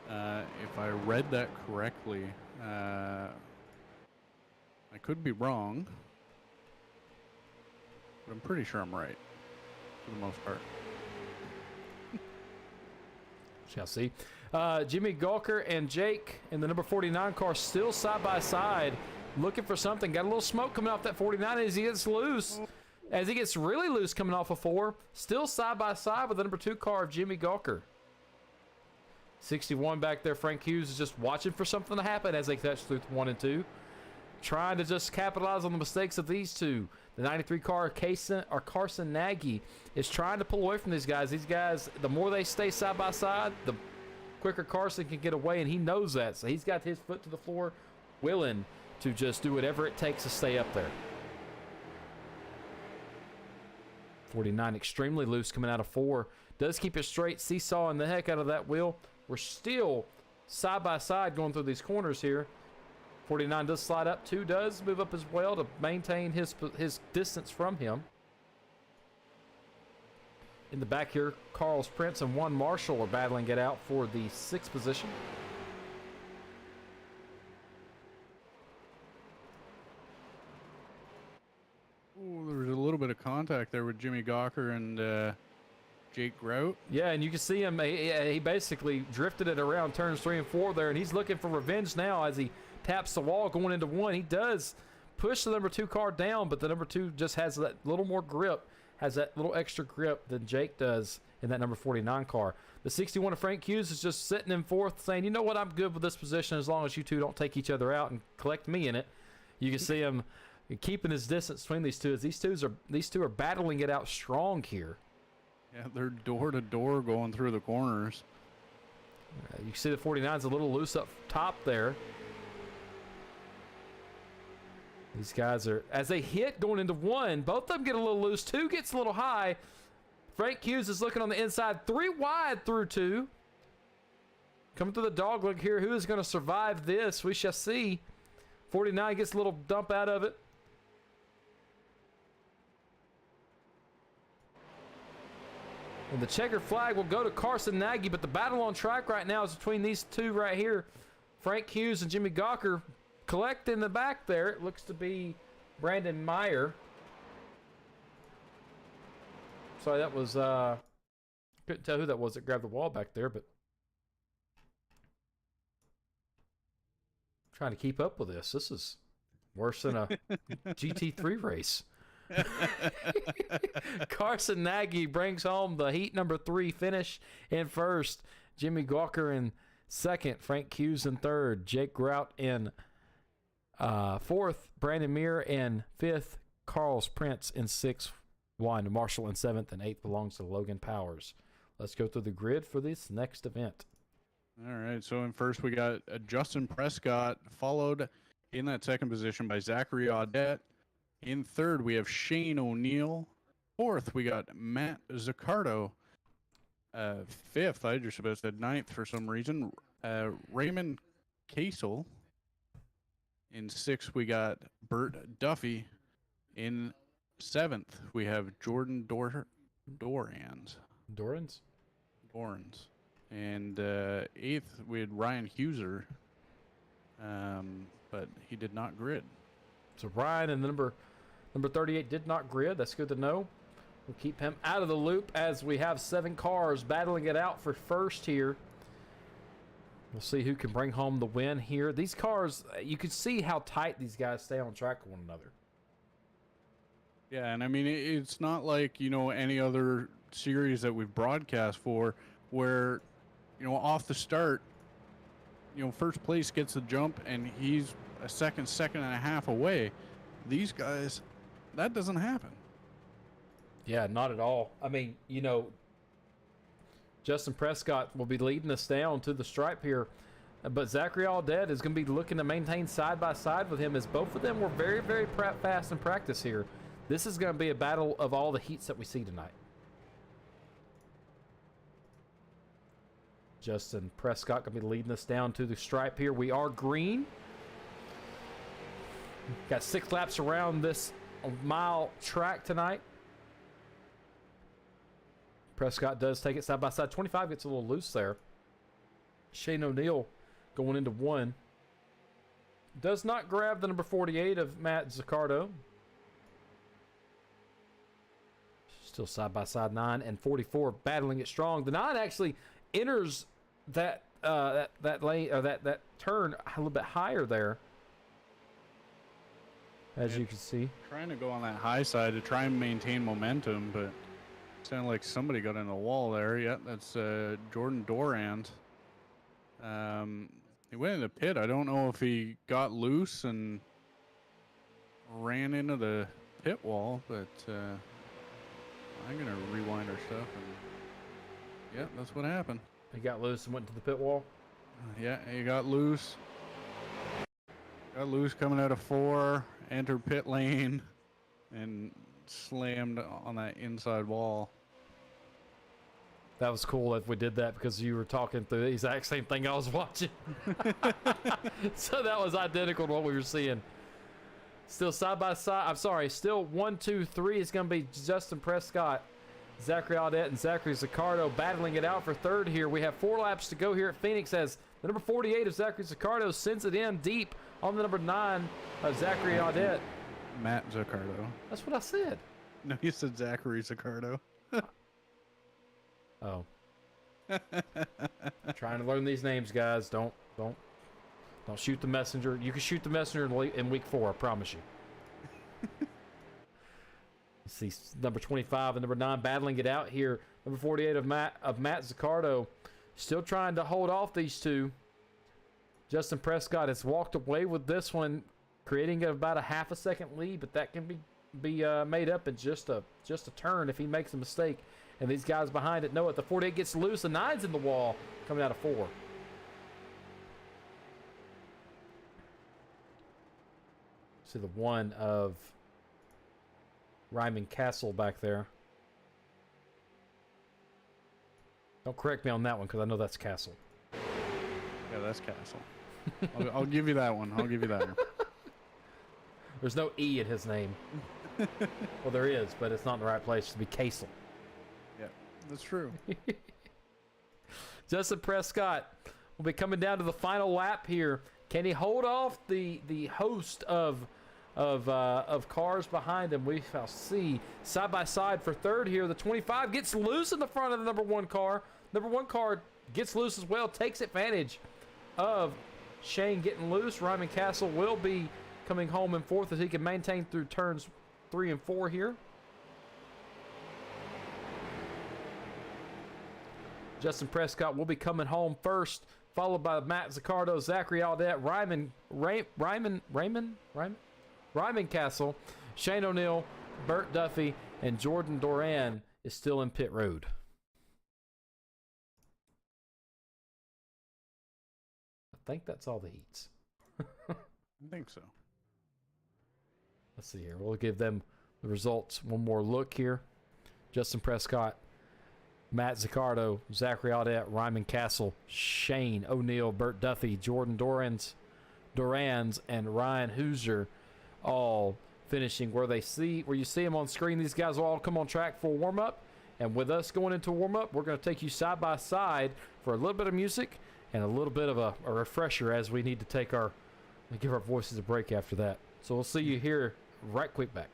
If I read that correctly, I could be wrong, but I'm pretty sure I'm right for the most part. Shall see. Jimmy Gawker and Jake in the number 49 car still side by side, looking for something. Got a little smoke coming off that 49 as he gets loose. As he gets really loose coming off of 4, still side by side with the number 2 car of Jimmy Gawker. 61 back there, Frank Hughes is just watching for something to happen as they touch through 1 and 2. Trying to just capitalize on the mistakes of these two. The 93 car, Carson Nagy, is trying to pull away from these guys. These guys, the more they stay side by side, the quicker Carson can get away, and he knows that. So he's got his foot to the floor, willing to just do whatever it takes to stay up there. 49 extremely loose coming out of 4. Does keep it straight, seesawing the heck out of that wheel. We're still side by side going through these corners here. 49 does slide up. 2 does move up as well to maintain his distance from him. In the back here, Carl Prince and Juan Marshall are battling it out for the 6th position. Ooh, there was a little bit of contact there with Jimmy Gawker and Jake Grout. Yeah, and you can see him. He basically drifted it around turns 3 and 4 there, and he's looking for revenge now as he taps the wall going into 1. He does push the number 2 car down, but the number 2 just has that little more grip, has that little extra grip than Jake does in that number 49 car. The 61 of Frank Hughes is just sitting in 4th saying, you know what, I'm good with this position as long as you two don't take each other out and collect me in it. You can see him keeping his distance between these two as these two are battling it out strong here. Yeah, they're door to door going through the corners. You can see the 49's a little loose up top there. These guys are, as they hit going into 1, both of them get a little loose. 2 gets a little high. Frank Hughes is looking on the inside. 3 wide through 2. Coming through the dog leg here. Who is going to survive this? We shall see. 49 gets a little dump out of it. And the checkered flag will go to Carson Nagy, but the battle on track right now is between these two right here. Frank Hughes and Jimmy Gawker collect in the back there. It looks to be Brandon Meyer. Sorry, that was, couldn't tell who that was that grabbed the wall back there, but trying to keep up with this. This is worse than a GT3 race. Carson Nagy brings home the heat number 3 finish in first. Jimmy Gawker in second. Frank Hughes in third. Jake Grout in fourth. Brandon Muir in fifth. Carl's Prince in sixth. Juan Marshall in seventh. And eighth belongs to Logan Powers. Let's go through the grid for this next event. All right, so in first we got Justin Prescott, followed in that second position by Zachary Audette. In third, we have Shane O'Neill. Fourth, we got Matt Zaccardo. Fifth, I just about said ninth for some reason, Raymond Casel. In sixth, we got Bert Duffy. In seventh, we have Jordan Dorans. And eighth, we had Ryan Huser, but he did not grid. So Ryan and number 38 did not grid. That's good to know. We'll keep him out of the loop as we have 7 cars battling it out for first here. We'll see who can bring home the win here. These cars, you can see how tight these guys stay on track with one another. Yeah, and I mean, it's not like, any other series that we've broadcast for where, off the start, first place gets the jump and he's a second and a half away. These guys, that doesn't happen. Yeah, not at all. I mean, Justin Prescott will be leading us down to the stripe here, but Zachary Audette is going to be looking to maintain side by side with him, as both of them were very, very fast in practice here. This is going to be a battle of all the heats that we see tonight. Justin Prescott going to be leading us down to the stripe here. We are green. Got 6 laps around this mile track tonight. Prescott does take it side by side. 25 gets a little loose there. Shane O'Neill going into 1. Does not grab the number 48 of Matt Zaccardo. Still side by side. 9 and 44 battling it strong. The 9 actually enters that lane, or that turn a little bit higher there, as you can see. Trying to go on that high side to try and maintain momentum, but it sounded like somebody got in the wall there. Yeah, that's Jordan Dorand. He went in the pit. I don't know if he got loose and ran into the pit wall, but I'm going to rewind our stuff. And yeah, that's what happened. He got loose and went to the pit wall? Yeah, he got loose. Got loose coming out of 4, entered pit lane, and slammed on that inside wall. That was cool if we did that, because you were talking through the exact same thing I was watching. So that was identical to what we were seeing. Still side by side. I'm sorry. Still 1, 2, 3 is going to be Justin Prescott, Zachary Audette, and Zachary Zaccardo battling it out for third here. We have 4 laps to go here at Phoenix, as the number 48 of Zachary Zaccardo sends it in deep on the number 9 of Zachary Audette. Matt Zaccardo. That's what I said. No, you said Zachary Zaccardo. Oh. Trying to learn these names, guys. Don't shoot the messenger. You can shoot the messenger in week 4, I promise you. See number 25 and number 9 battling it out here. Number 48 of Matt Zaccardo still trying to hold off these two. Justin Prescott has walked away with this one, creating about a half a second lead, but that can be made up in just a turn if he makes a mistake. And these guys behind it know it. The 48 gets loose. The 9's in the wall coming out of 4. See the 1 of Ryman Castle back there. Don't correct me on that one, because I know that's Castle. Yeah, that's Castle. I'll give you that one. I'll give you that one. There's no E in his name. Well, there is, but it's not in the right place to be Castle. Yeah, that's true. Justin Prescott will be coming down to the final lap here. Can he hold off the host of cars behind him? We shall see. Side by side for third here. The 25 gets loose in the front of the number 1 car. Number 1 car gets loose as well. Takes advantage of Shane getting loose. Ryman Castle will be coming home in 4th as he can maintain through turns 3 and 4 here. Justin Prescott will be coming home first followed by Matt Zaccardo, Zachary Aldette, Ryman Castle, Shane O'Neill, Burt Duffy, and Jordan Doran is still in pit road. I think that's all the heats. I think so. Let's see here. We'll give them the results one more look here. Justin Prescott, Matt Zaccardo, Zachary Audette, Ryman Castle, Shane O'Neill, Burt Duffy, Jordan Dorans, and Ryan Hooser all finishing where you see them on screen. These guys will all come on track for warm-up. And with us going into warm-up, we're going to take you side by side for a little bit of music and a little bit of a refresher as we need to give our voices a break after that. So we'll see you here right quick back.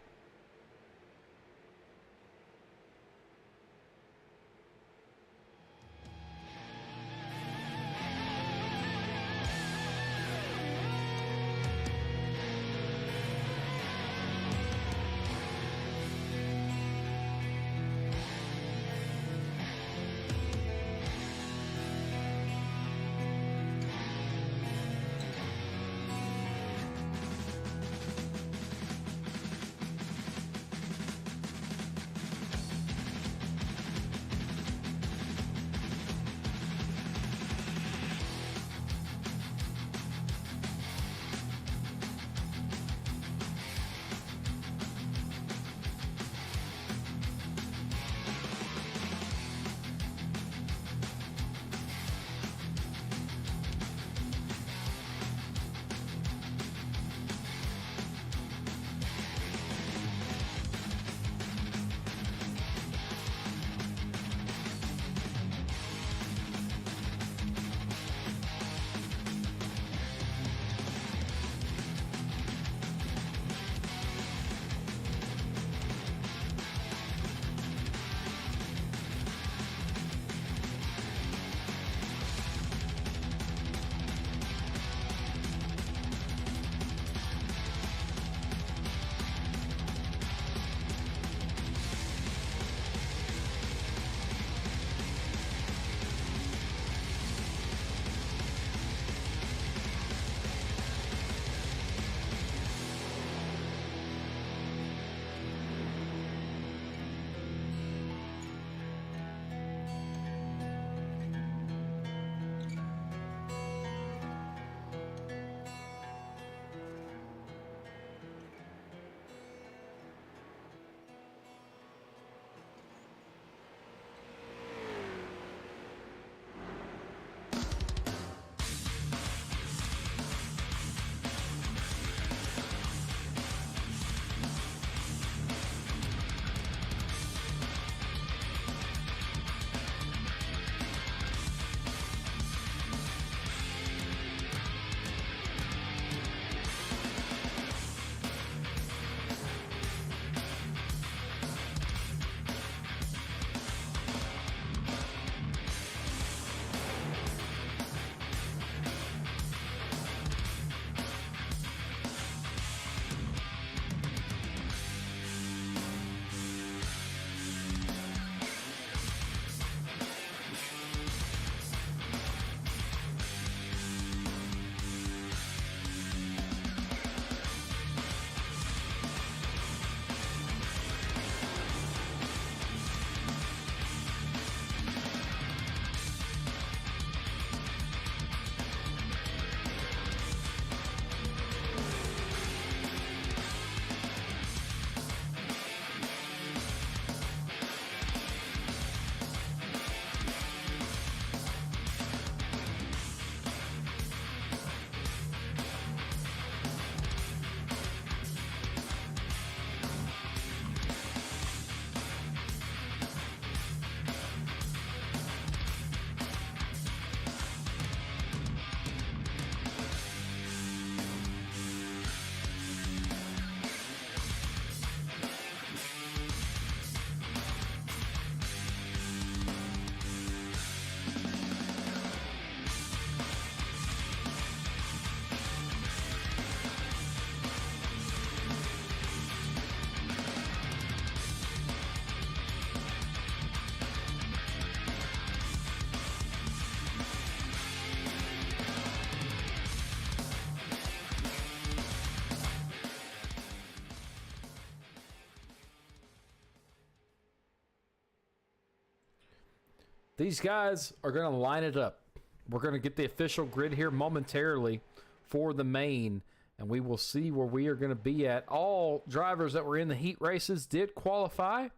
these guys are going to line it up. We're going to get the official grid here momentarily for the main, and we will see where we are going to be at. All drivers that were in the heat races did qualify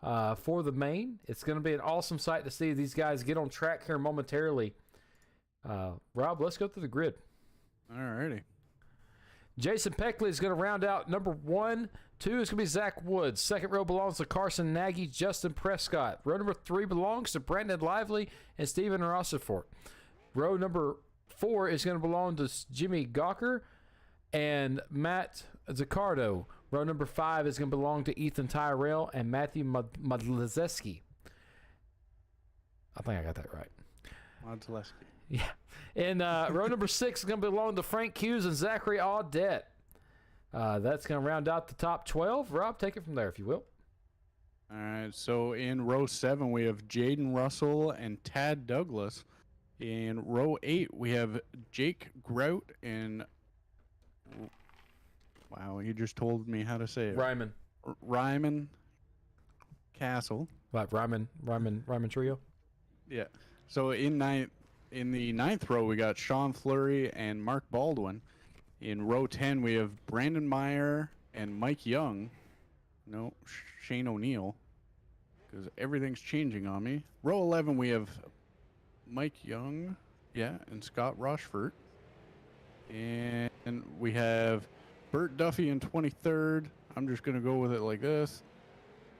for the main. It's going to be an awesome sight to see these guys get on track here momentarily. Rob, let's go through the grid. Alrighty. Jason Peckley is going to round out number 1. 2 is going to be Zach Woods. Second row belongs to Carson Nagy, Justin Prescott. Row number 3 belongs to Brandon Lively and Steven Rossifort. Row number 4 is going to belong to Jimmy Gawker and Matt Zaccardo. Row number 5 is going to belong to Ethan Tyrell and Matthew Modlezeski. I think I got that right. Modlezeski. Yeah. And row number 6 is going to belong to Frank Hughes and Zachary Audette. That's going to round out the top 12. Rob, take it from there, if you will. All right, so in row 7, we have Jaden Russell and Tad Douglas. In row 8, we have Jake Grout and... Wow, you just told me how to say it. Ryman Castle. What, Ryman Trio? Yeah. So in the ninth row, we got Sean Fleury and Mark Baldwin. In row 10, we have Brandon Meyer and Mike Young. No, Shane O'Neill, because everything's changing on me. Row 11, we have Mike Young, and Scott Rochford. And we have Bert Duffy in 23rd. I'm just going to go with it like this.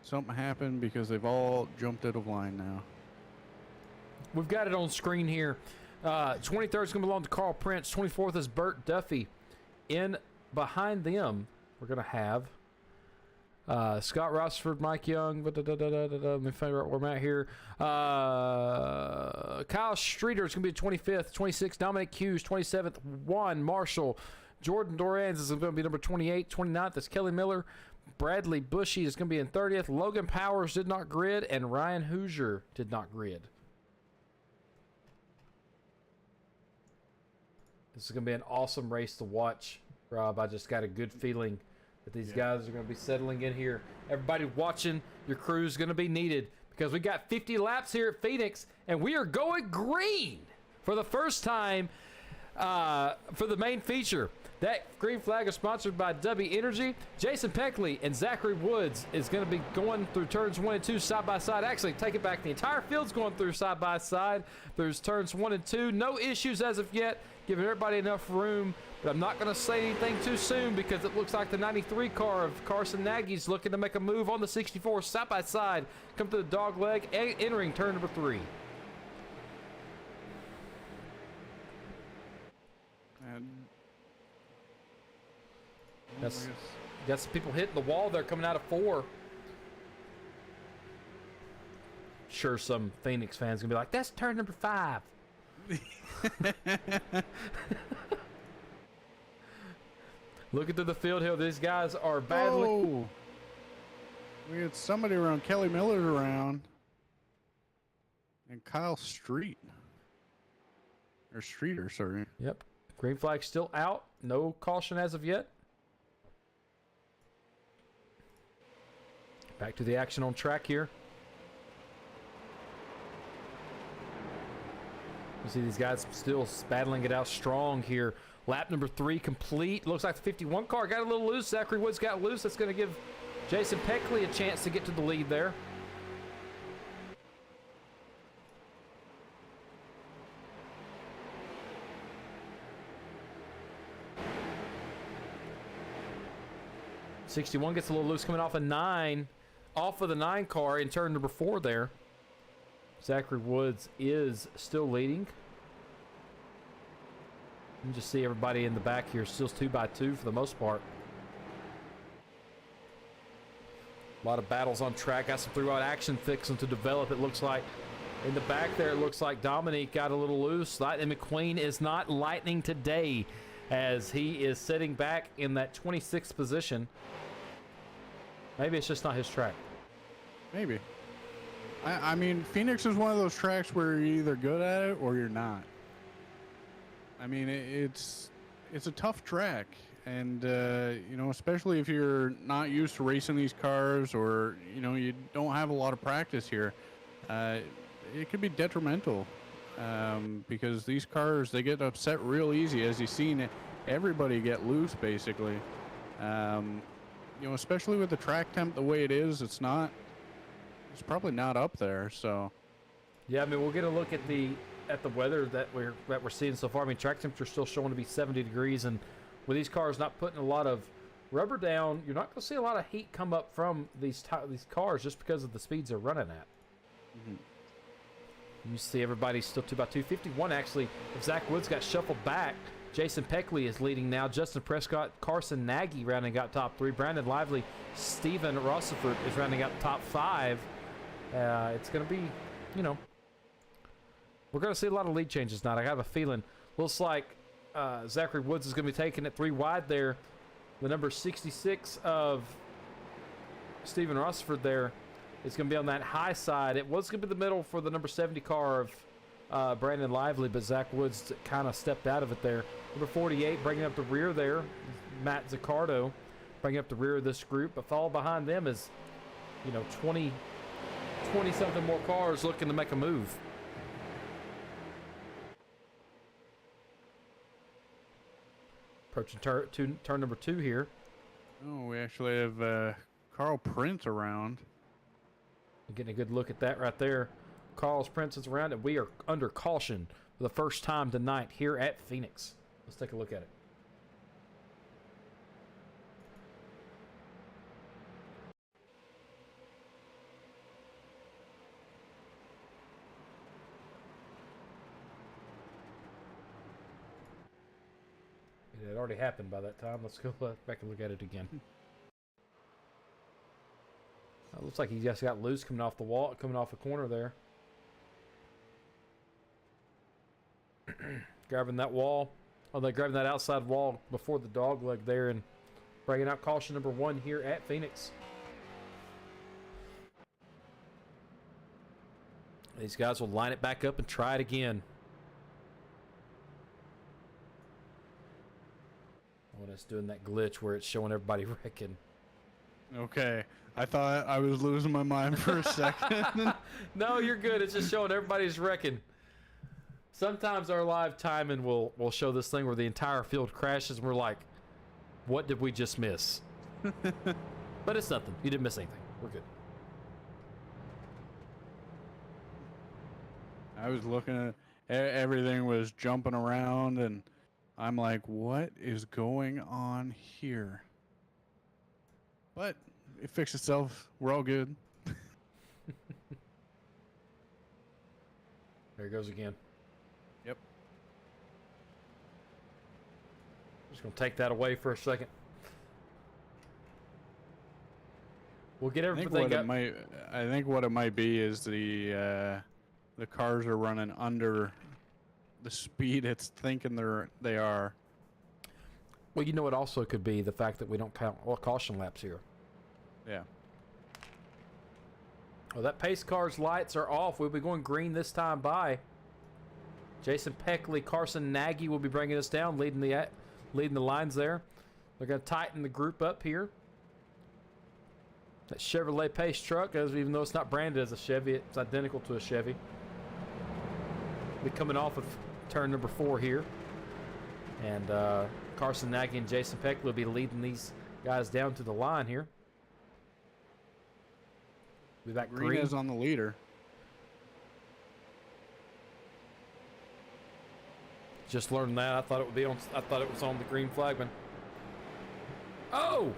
Something happened because they've all jumped out of line now. We've got it on screen here. 23rd is going to belong to Carl Prince. 24th is Bert Duffy. In behind them, we're going to have Scott Rossford, Mike Young. Let me figure out where I'm at here. Kyle Streeter is going to be 25th. 26th, Dominic Hughes. 27th, Juan Marshall. Jordan Dorans is going to be number 28. 29th is Kelly Miller. Bradley Bushy is going to be in 30th. Logan Powers did not grid, and Ryan Hoosier did not grid. This is going to be an awesome race to watch, Rob. I just got a good feeling that these guys are going to be settling in here. Everybody watching, your crew is going to be needed because we got 50 laps here at Phoenix, and we are going green for the first time for the main feature. That green flag is sponsored by W Energy. Jason Peckley and Zachary Woods is going to be going through turns 1 and 2 side by side. Actually, take it back. The entire field's going through side by side. There's turns 1 and 2. No issues as of yet. Giving everybody enough room. But I'm not going to say anything too soon because it looks like the 93 car of Carson Nagy's looking to make a move on the 64 side by side. Come to the dog leg, entering turn number 3. And Got some people hitting the wall there coming out of 4. Sure, some Phoenix fans going to be like, that's turn number 5. Looking through the field here, these guys are badly. Oh, we had somebody around. Kelly Miller's around. And Kyle Street. Or Streeter, sorry. Yep. Green flag still out. No caution as of yet. Back to the action on track here. You see these guys still battling it out strong here. Lap number 3 complete. Looks like the 51 car got a little loose. Zachary Woods got loose. That's going to give Jason Peckley a chance to get to the lead there. '61 gets a little loose coming off a 9. Off of the 9 car in turn number 4 there. Zachary Woods is still leading. You can just see everybody in the back here still 2x2 for the most part. A lot of battles on track. Got some throughout action fixing to develop, it looks like. In the back there, it looks like Dominique got a little loose. Lightning McQueen is not lightning today as he is sitting back in that 26th position. Maybe it's just not his track. Maybe. I mean, Phoenix is one of those tracks where you're either good at it or you're not. I mean, it's a tough track, and you know, especially if you're not used to racing these cars, or you know, you don't have a lot of practice here. it could be detrimental because these cars, they get upset real easy. As you've seen, everybody get loose basically. You know, especially with the track temp the way it is, it's probably not up there. So Yeah, I mean, we'll get a look at the weather that we're seeing so far. I mean, track temperature still showing to be 70 degrees, and with these cars not putting a lot of rubber down, you're not going to see a lot of heat come up from these cars just because of the speeds they're running at. You see everybody still about 251 actually. If Zach Woods got shuffled back, Jason Peckley is leading now. Justin Prescott, Carson Nagy rounding out top 3. Brandon Lively, Steven Rossiford is rounding out top 5. It's going to be, you know, we're going to see a lot of lead changes tonight. I have a feeling. Looks like Zachary Woods is going to be taking it 3 wide there. The number 66 of Steven Rossiford there is going to be on that high side. It was going to be the middle for the number 70 car of Brandon Lively, but Zach Woods kind of stepped out of it there. Number 48 bringing up the rear there, Matt Zaccardo bringing up the rear of this group, but followed behind them is, you know, 20-something more cars looking to make a move. Approaching turn number 2 here. oh, we actually have Carl Prince around. Getting a good look at that right there. Carl's Prince is around, and we are under caution for the first time tonight here at Phoenix. Let's take a look at it. It had already happened by that time. Let's go back and look at it again. Looks like he just got loose coming off the wall, coming off the corner there. Grabbing that wall. Oh, they're grabbing that outside wall before the dog leg there and bringing out caution number 1 here at Phoenix. These guys will line it back up and try it again. When it's doing that glitch where it's showing everybody wrecking. Okay, I thought I was losing my mind for a second. No, you're good. It's just showing everybody's wrecking. Sometimes our live timing will show this thing where the entire field crashes and we're like, what did we just miss? But it's nothing. You didn't miss anything. We're good. I was looking at everything was jumping around and I'm like, what is going on here? But it fixed itself. We're all good. There it goes again. Yep. Just going to take that away for a second. We'll get everything up. I think what it might be is the cars are running under the speed it's thinking they are. Well, you know, it also could be the fact that we don't count all caution laps here. Yeah. Well, that pace car's lights are off. We'll be going green this time by. Jason Peckley, Carson Nagy will be bringing us down, leading the lines there. They're going to tighten the group up here. That Chevrolet Pace truck, even though it's not branded as a Chevy, it's identical to a Chevy. Be coming off of turn number 4 here. And Carson Nagy and Jason Peckley will be leading these guys down to the line here. Be back green. Green is on the leader. Just learned that. I thought it was on the green flagman. Oh!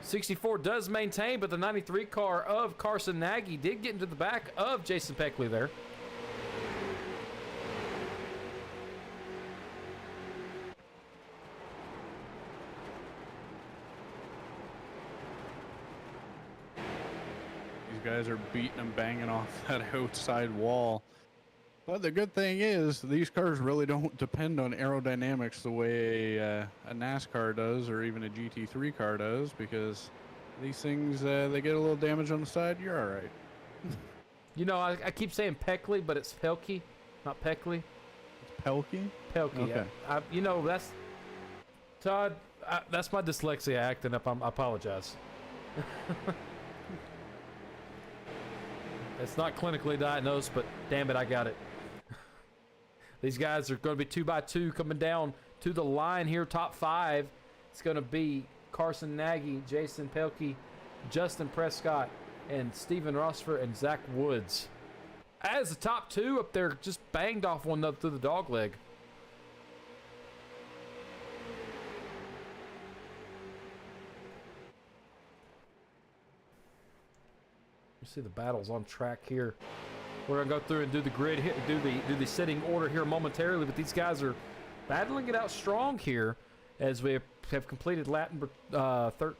64 does maintain, but the 93 car of Carson Nagy did get into the back of Jason Peckley there. Guys are beating and banging off that outside wall. But the good thing is these cars really don't depend on aerodynamics the way a NASCAR does or even a GT3 car does, because these things, they get a little damage on the side, you're all right. You know, I keep saying Peckley, but it's Pelkey, not Peckley. It's Pelkey? Pelkey, okay. You know, that's... Todd, that's my dyslexia acting up. I apologize. It's not clinically diagnosed, but damn it, I got it. These guys are going to be 2x2 coming down to the line here. Top 5. It's going to be Carson Nagy, Jason Pelkey, Justin Prescott, and Steven Rossford and Zach Woods. As the top 2 up there just banged off one another through the dog leg. You see the battles on track here. We're gonna go through and do the grid here, do the sitting order here momentarily, but these guys are battling it out strong here as we have completed lap number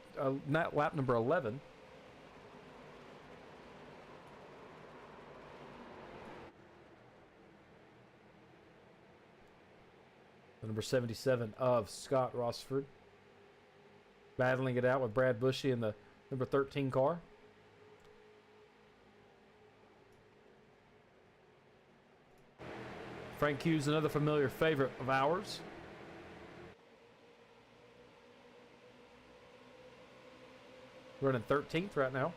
lap number 11. The number 77 of Scott Rossford battling it out with Brad Bushy in the number 13 car. Frank Hughes, another familiar favorite of ours. Running 13th right now.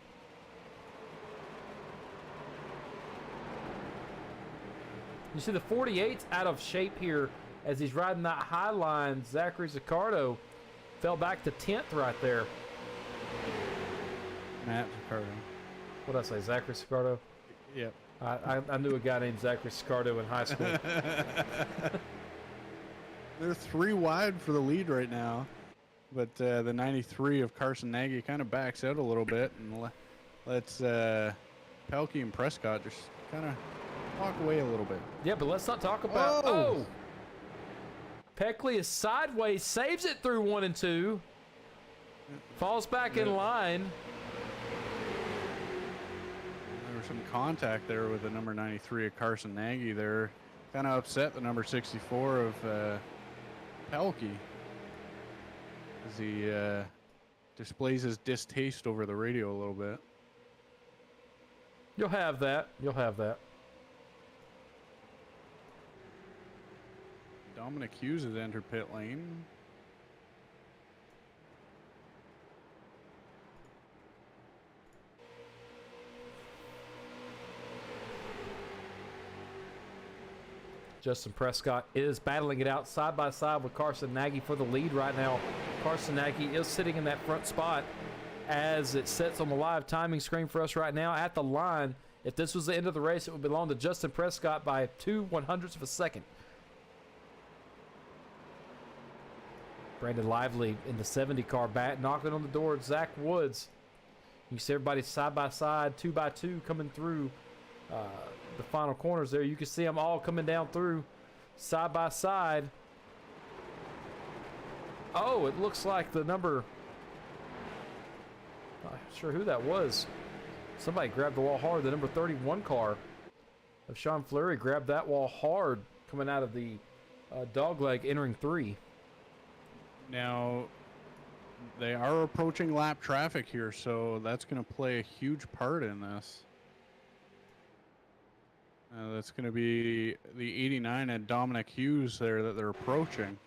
You see the 48's out of shape here as he's riding that high line. Zachary Zaccardo fell back to 10th right there. Matt Zaccardo. What did I say, Zachary Zaccardo? Yep. I knew a guy named Zachary Zaccardo in high school. They're 3 wide for the lead right now, but the 93 of Carson Nagy kind of backs out a little bit and lets Pelkey and Prescott just kind of walk away a little bit. Yeah, but let's not talk about... Oh! Peckley is sideways, saves it through 1 and 2. Falls back in line. There was some contact there with the number 93 of Carson Nagy there. Kind of upset the number 64 of Pelkey as he displays his distaste over the radio a little bit. You'll have that. You'll have that. Dominic Hughes has entered pit lane. Justin Prescott is battling it out side by side with Carson Nagy for the lead right now. Carson Nagy is sitting in that front spot as it sets on the live timing screen for us right now at the line. If this was the end of the race, it would belong to Justin Prescott by 2/100ths of a second. Brandon Lively in the 70 car back, knocking on the door at Zach Woods. You see everybody side by side, 2x2 coming through the final corners there. You can see them all coming down through side by side. Oh, it looks like the number... Not sure who that was. Somebody grabbed the wall hard. The number 31 car of Sean Fleury grabbed that wall hard coming out of the dogleg entering 3. Now, they are approaching lap traffic here, so that's going to play a huge part in this. That's going to be the 89 at Dominic Hughes there that they're approaching.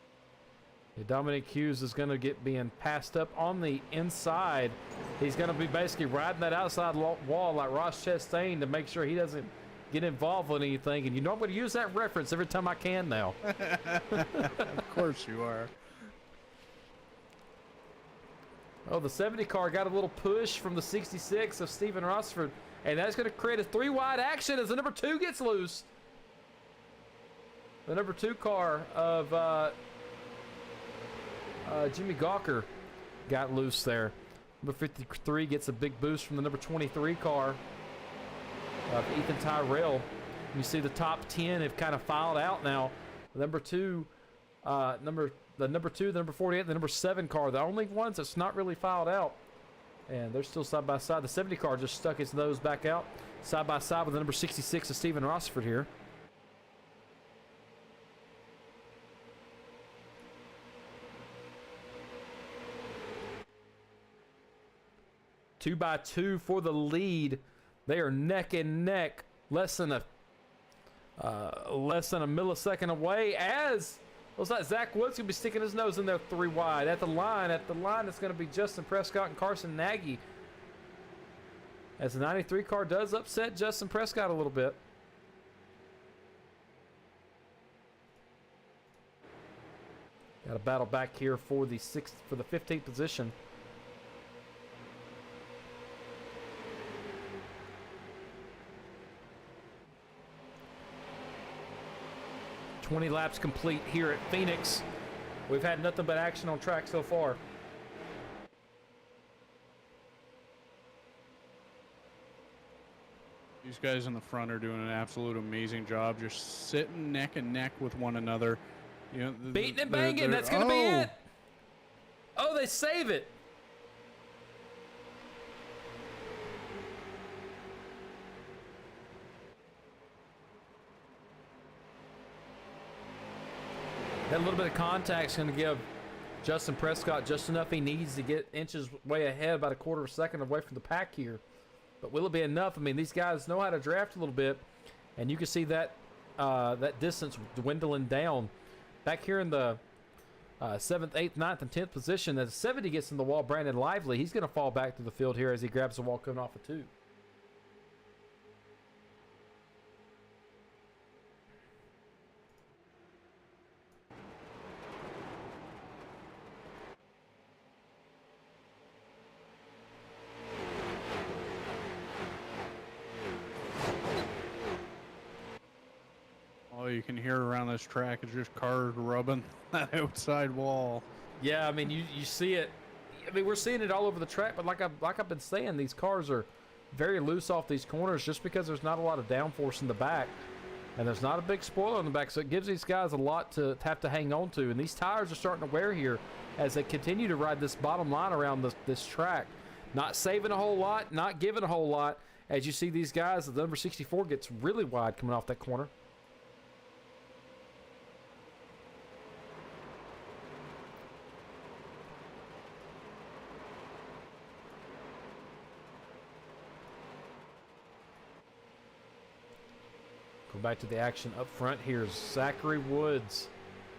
Yeah, Dominic Hughes is going to get being passed up on the inside. He's going to be basically riding that outside wall like Ross Chastain to make sure he doesn't get involved with anything. And you know I'm going to use that reference every time I can now. Of course you are. Oh, the 70 car got a little push from the 66 of Steven Rossford, and that's going to create a 3-wide action as the number 2 gets loose. The number 2 car of Jimmy Gawker got loose there. Number 53 gets a big boost from the number 23 car of Ethan Tyrell. You see the top 10 have kind of filed out now. The number 2, the number 2, the number 48, the number 7 car, the only ones that's not really filed out. And they're still side by side. The 70 car just stuck its nose back out side by side with the number 66 of Steven Rossford here. Two by two for the lead. They are neck and neck, less than a millisecond away as looks like Zach Woods going to be sticking his nose in there 3 wide. At the line, it's going to be Justin Prescott and Carson Nagy. as the 93 car does upset Justin Prescott a little bit. Got a battle back here for the 15th position. "20 laps complete here at Phoenix. We've had nothing but action on track so far." These guys in the front are doing an absolute amazing job, just sitting neck and neck with one another. You know, Beating and banging. That's going to be it. Oh, they save it. That little bit of contact is going to give Justin Prescott just enough he needs to get inches way ahead, about a quarter of a second away from the pack here. But will it be enough? I mean, these guys know how to draft a little bit, and you can see that that distance dwindling down. Back here in the 7th, 8th, 9th, and 10th position, as 70 gets in the wall, Brandon Lively, he's going to fall back to the field here as he grabs the wall coming off of 2. All you can hear around this track is just cars rubbing that outside wall. Yeah, I mean, you see it. I mean, we're seeing it all over the track, but like I've been saying, these cars are very loose off these corners just because there's not a lot of downforce in the back, and there's not a big spoiler in the back, so it gives these guys a lot to have to hang on to. And these tires are starting to wear here as they continue to ride this bottom line around this track. Not saving a whole lot, not giving a whole lot. As you see these guys, the number 64 gets really wide coming off that corner. Go back to the action up front here. Zachary Woods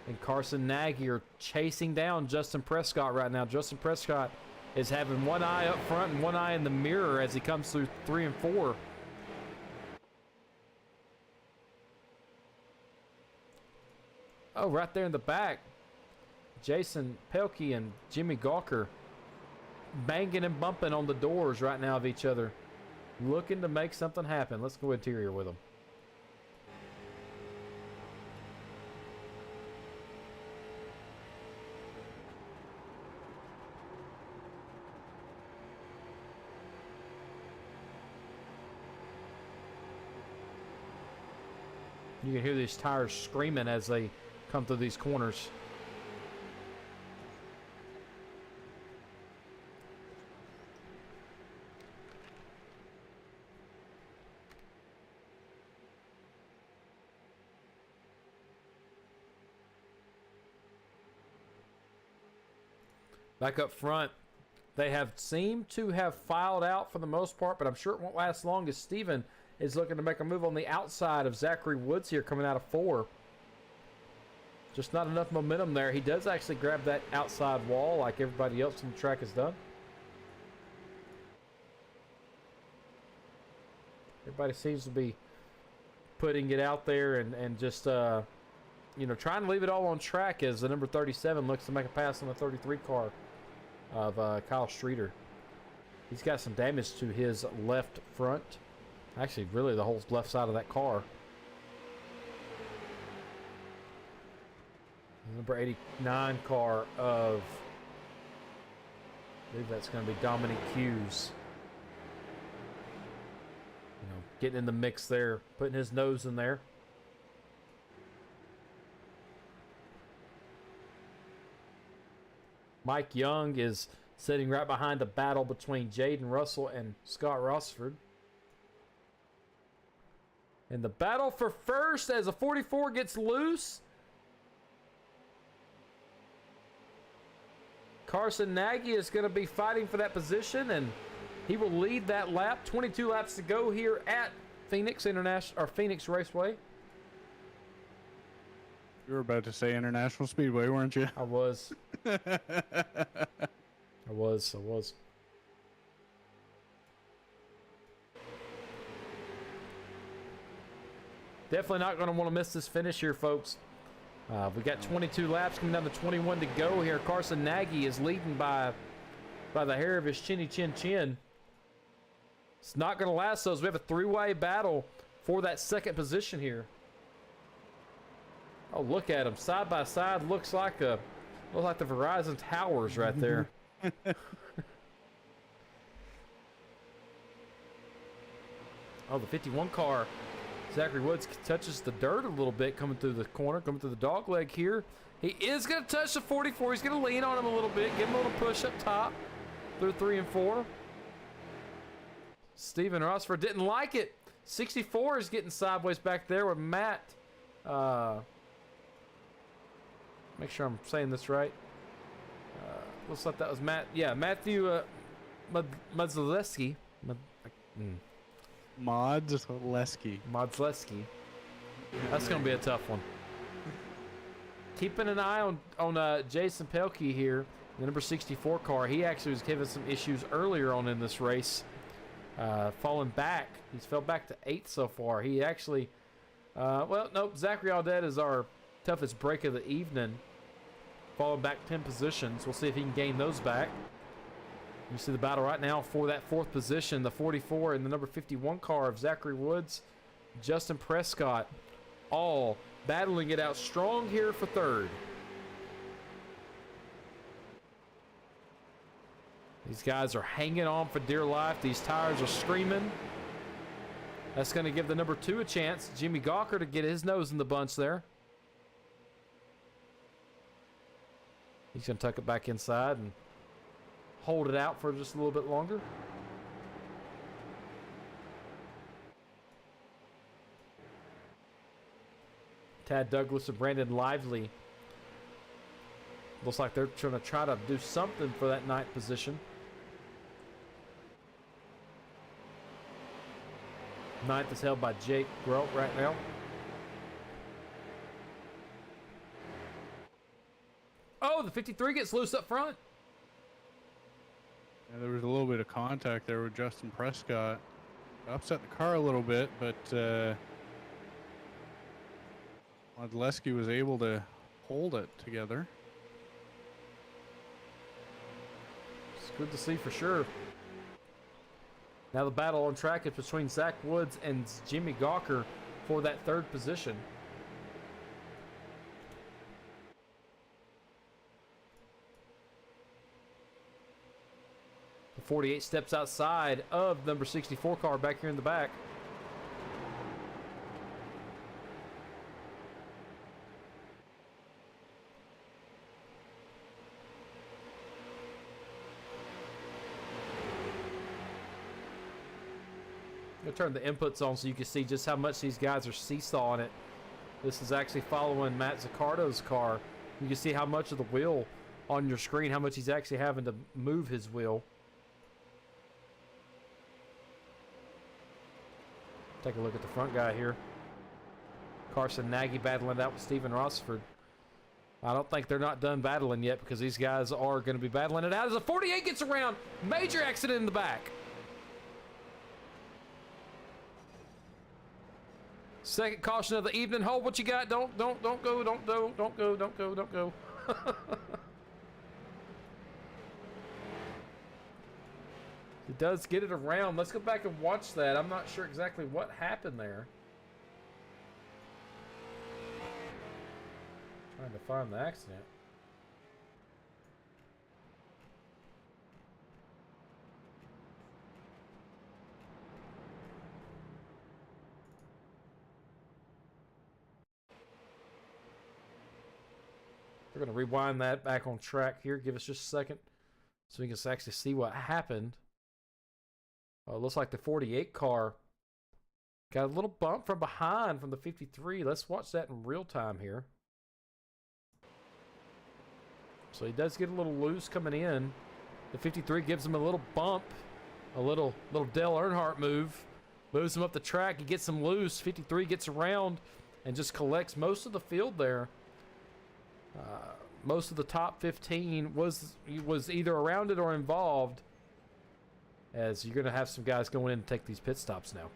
and Carson Nagy are chasing down Justin Prescott right now. Justin Prescott is having one eye up front and one eye in the mirror as he comes through 3 and 4. Oh, right there in the back, Jason Pelkey and Jimmy Gawker banging and bumping on the doors right now of each other, looking to make something happen. Let's go interior with them. You can hear these tires screaming as they come through these corners. Back up front, they have seemed to have filed out for the most part, but I'm sure it won't last long as Steven is looking to make a move on the outside of Zachary Woods here coming out of 4. Just not enough momentum there. He does actually grab that outside wall like everybody else on the track has done. Everybody seems to be putting it out there and just, you know, trying to leave it all on track as the number 37 looks to make a pass on the 33 car of Kyle Streeter. He's got some damage to his left front. Actually, really the whole left side of that car. Number 89 car of, I believe that's going to be Dominic Hughes. You know, getting in the mix there, putting his nose in there. Mike Young is sitting right behind the battle between Jaden Russell and Scott Rossford. And the battle for first as a 44 gets loose. Carson Nagy is going to be fighting for that position, and he will lead that lap. 22 laps to go here at Phoenix Phoenix Raceway. You were about to say International Speedway, weren't you? I was. I was. Definitely not going to want to miss this finish here, folks. We got 22 laps coming down to 21 to go here. Carson Nagy is leading by the hair of his chinny chin chin. It's not going to last, though, as we have a three-way battle for that second position here. Oh, look at them. Side by side, looks like the Verizon towers right there. Oh, the 51 car. Zachary Woods touches the dirt a little bit coming through the corner, coming through the dog leg here. He is going to touch the 44. He's going to lean on him a little bit, give him a little push up top through 3 and 4. Steven Rossford didn't like it. 64 is getting sideways back there with Matt. Make sure I'm saying this right. Looks like that was Matt. Yeah, Matthew Modzleski. Modzleski. That's going to be a tough one. Keeping an eye on Jason Pelkey here, the number 64 car. He actually was having some issues earlier on in this race. Falling back. He's fell back to 8th so far. He actually, well, nope. Zachary Audette is our toughest break of the evening. Falling back 10 positions. We'll see if he can gain those back. You see the battle right now for that 4th position. The 44 and the number 51 car of Zachary Woods, Justin Prescott, all battling it out strong here for 3rd. These guys are hanging on for dear life. These tires are screaming. That's going to give the number 2 a chance. Jimmy Gawker to get his nose in the bunch there. He's going to tuck it back inside and hold it out for just a little bit longer. Tad Douglas and Brandon Lively. Looks like they're trying to do something for that 9th position. 9th is held by Jake Grote right now. Oh, the 53 gets loose up front. Yeah, there was a little bit of contact there with Justin Prescott. Upset the car a little bit, but Modleski was able to hold it together. It's good to see for sure. Now the battle on track is between Zach Woods and Jimmy Gawker for that 3rd position. The 48 steps outside of number 64 car back here in the back. I'm going to turn the inputs on so you can see just how much these guys are seesawing it. This is actually following Matt Zaccardo's car. You can see how much of the wheel on your screen, how much he's actually having to move his wheel. Take a look at the front guy here. Carson Nagy battling it out with Steven Rossford. I don't think they're not done battling yet because these guys are going to be battling it out as the 48 gets around. Major accident in the back. Second caution of the evening. Hold what you got. Don't go. Don't go. He does get it around. Let's go back and watch that. I'm not sure exactly what happened there. Trying to find the accident. We're going to rewind that back on track here. Give us just a second so we can actually see what happened. It looks like the 48 car got a little bump from behind from the 53. Let's watch that in real time here. So he does get a little loose coming in. The 53 gives him a little bump, a little Dale Earnhardt move. Moves him up the track. He gets him loose. 53 gets around and just collects most of the field there. Most of the top 15 was either around it or involved, as you're going to have some guys going in and take these pit stops now.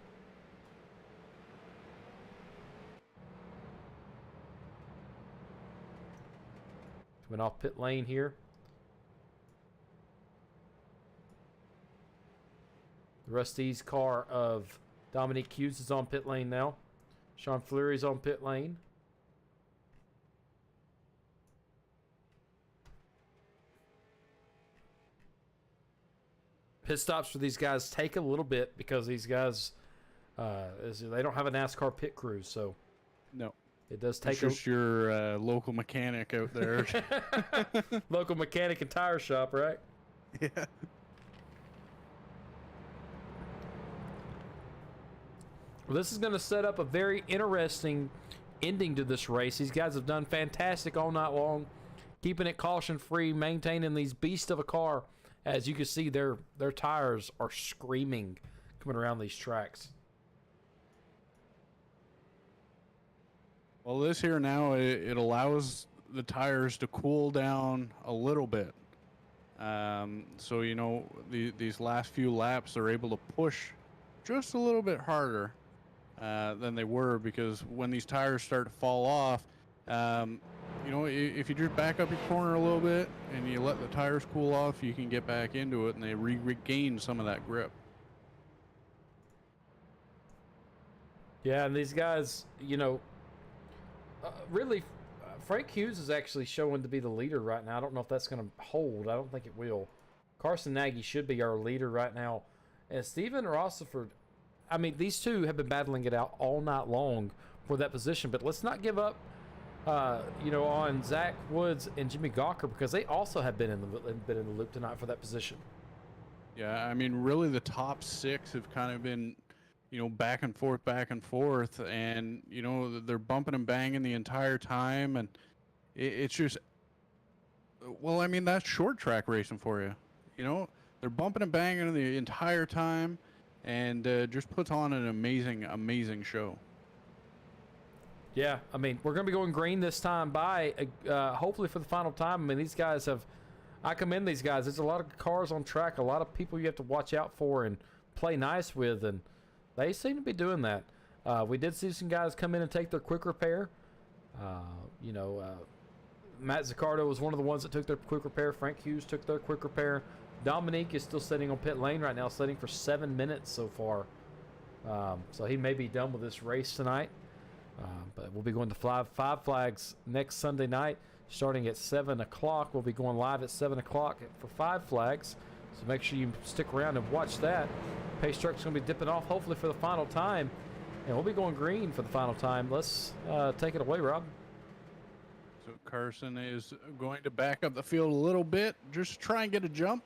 Coming off pit lane here. The Rusty's car of Dominique Hughes is on pit lane now. Sean Fleury's on pit lane. Pit stops for these guys take a little bit because these guys, they don't have a NASCAR pit crew, so No. it does It's take just your local mechanic out there. local mechanic and tire shop, right? Yeah. Well, this is going to set up a very interesting ending to this race. These guys have done fantastic all night long, keeping it caution-free, maintaining these beasts of a car. As you can see, their tires are screaming coming around these tracks. Well, this here now, it allows the tires to cool down a little bit. So, you know, these last few laps, they're able to push just a little bit harder than they were, because when these tires start to fall off, you know, if you just back up your corner a little bit and you let the tires cool off, you can get back into it and they regain some of that grip. Yeah, and these guys, you know, really, Frank Hughes is actually showing to be the leader right now. I don't know if that's going to hold. I don't think it will. Carson Nagy should be our leader right now. And Steven Rossiford, I mean, these two have been battling it out all night long for that position. But let's not give up, you know, on Zach Woods and Jimmy Gawker, because they also have been in the loop tonight for that position. Yeah, I mean, really the top six have kind of been, you know, back and forth, and, you know, they're bumping and banging the entire time, and it's just, well, I mean, that's short track racing for you. You know, they're bumping and banging the entire time, and just puts on an amazing show. Yeah, I mean, we're going to be going green this time by, hopefully for the final time. I mean, these guys have, I commend these guys. There's a lot of cars on track, a lot of people you have to watch out for and play nice with, and they seem to be doing that. We did see some guys come in and take their quick repair. You know, Matt Zaccardo was one of the ones that took their quick repair. Frank Hughes took their quick repair. Dominique is still sitting on pit lane right now, sitting for 7 minutes so far. So he may be done with this race tonight. But we'll be going to Five Flags next Sunday night, starting at 7 o'clock. We'll be going live at 7 o'clock for Five Flags. So make sure you stick around and watch that. Pace truck's going to be dipping off, hopefully for the final time. And we'll be going green for the final time. Let's take it away, Rob. So Carson is going to back up the field a little bit, just try and get a jump,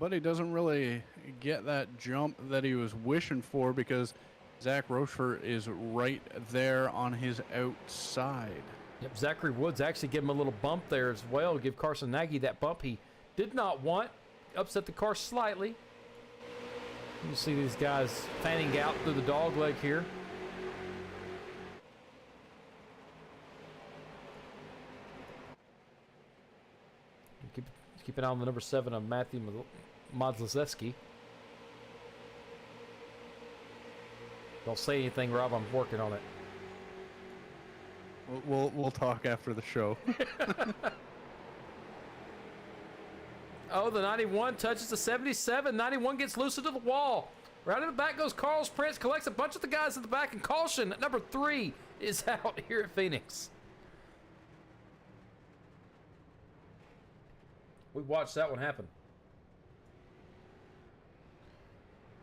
but he doesn't really get that jump that he was wishing for, because Zach Rochefort is right there on his outside. Yep, Zachary Woods actually gave him a little bump there as well, give Carson Nagy that bump he did not want. Upset the car slightly. You see these guys fanning out through the dog leg here. Keep an eye on the number 7 of Matthew Modleszewski. Don't say anything, Rob. I'm working on it. We'll talk after the show. Oh, the 91 touches the 77. 91 gets loose into the wall. Right in the back goes Carlos Prince, collects a bunch of the guys at the back, and caution at number 3 is out here at Phoenix. We watched that one happen.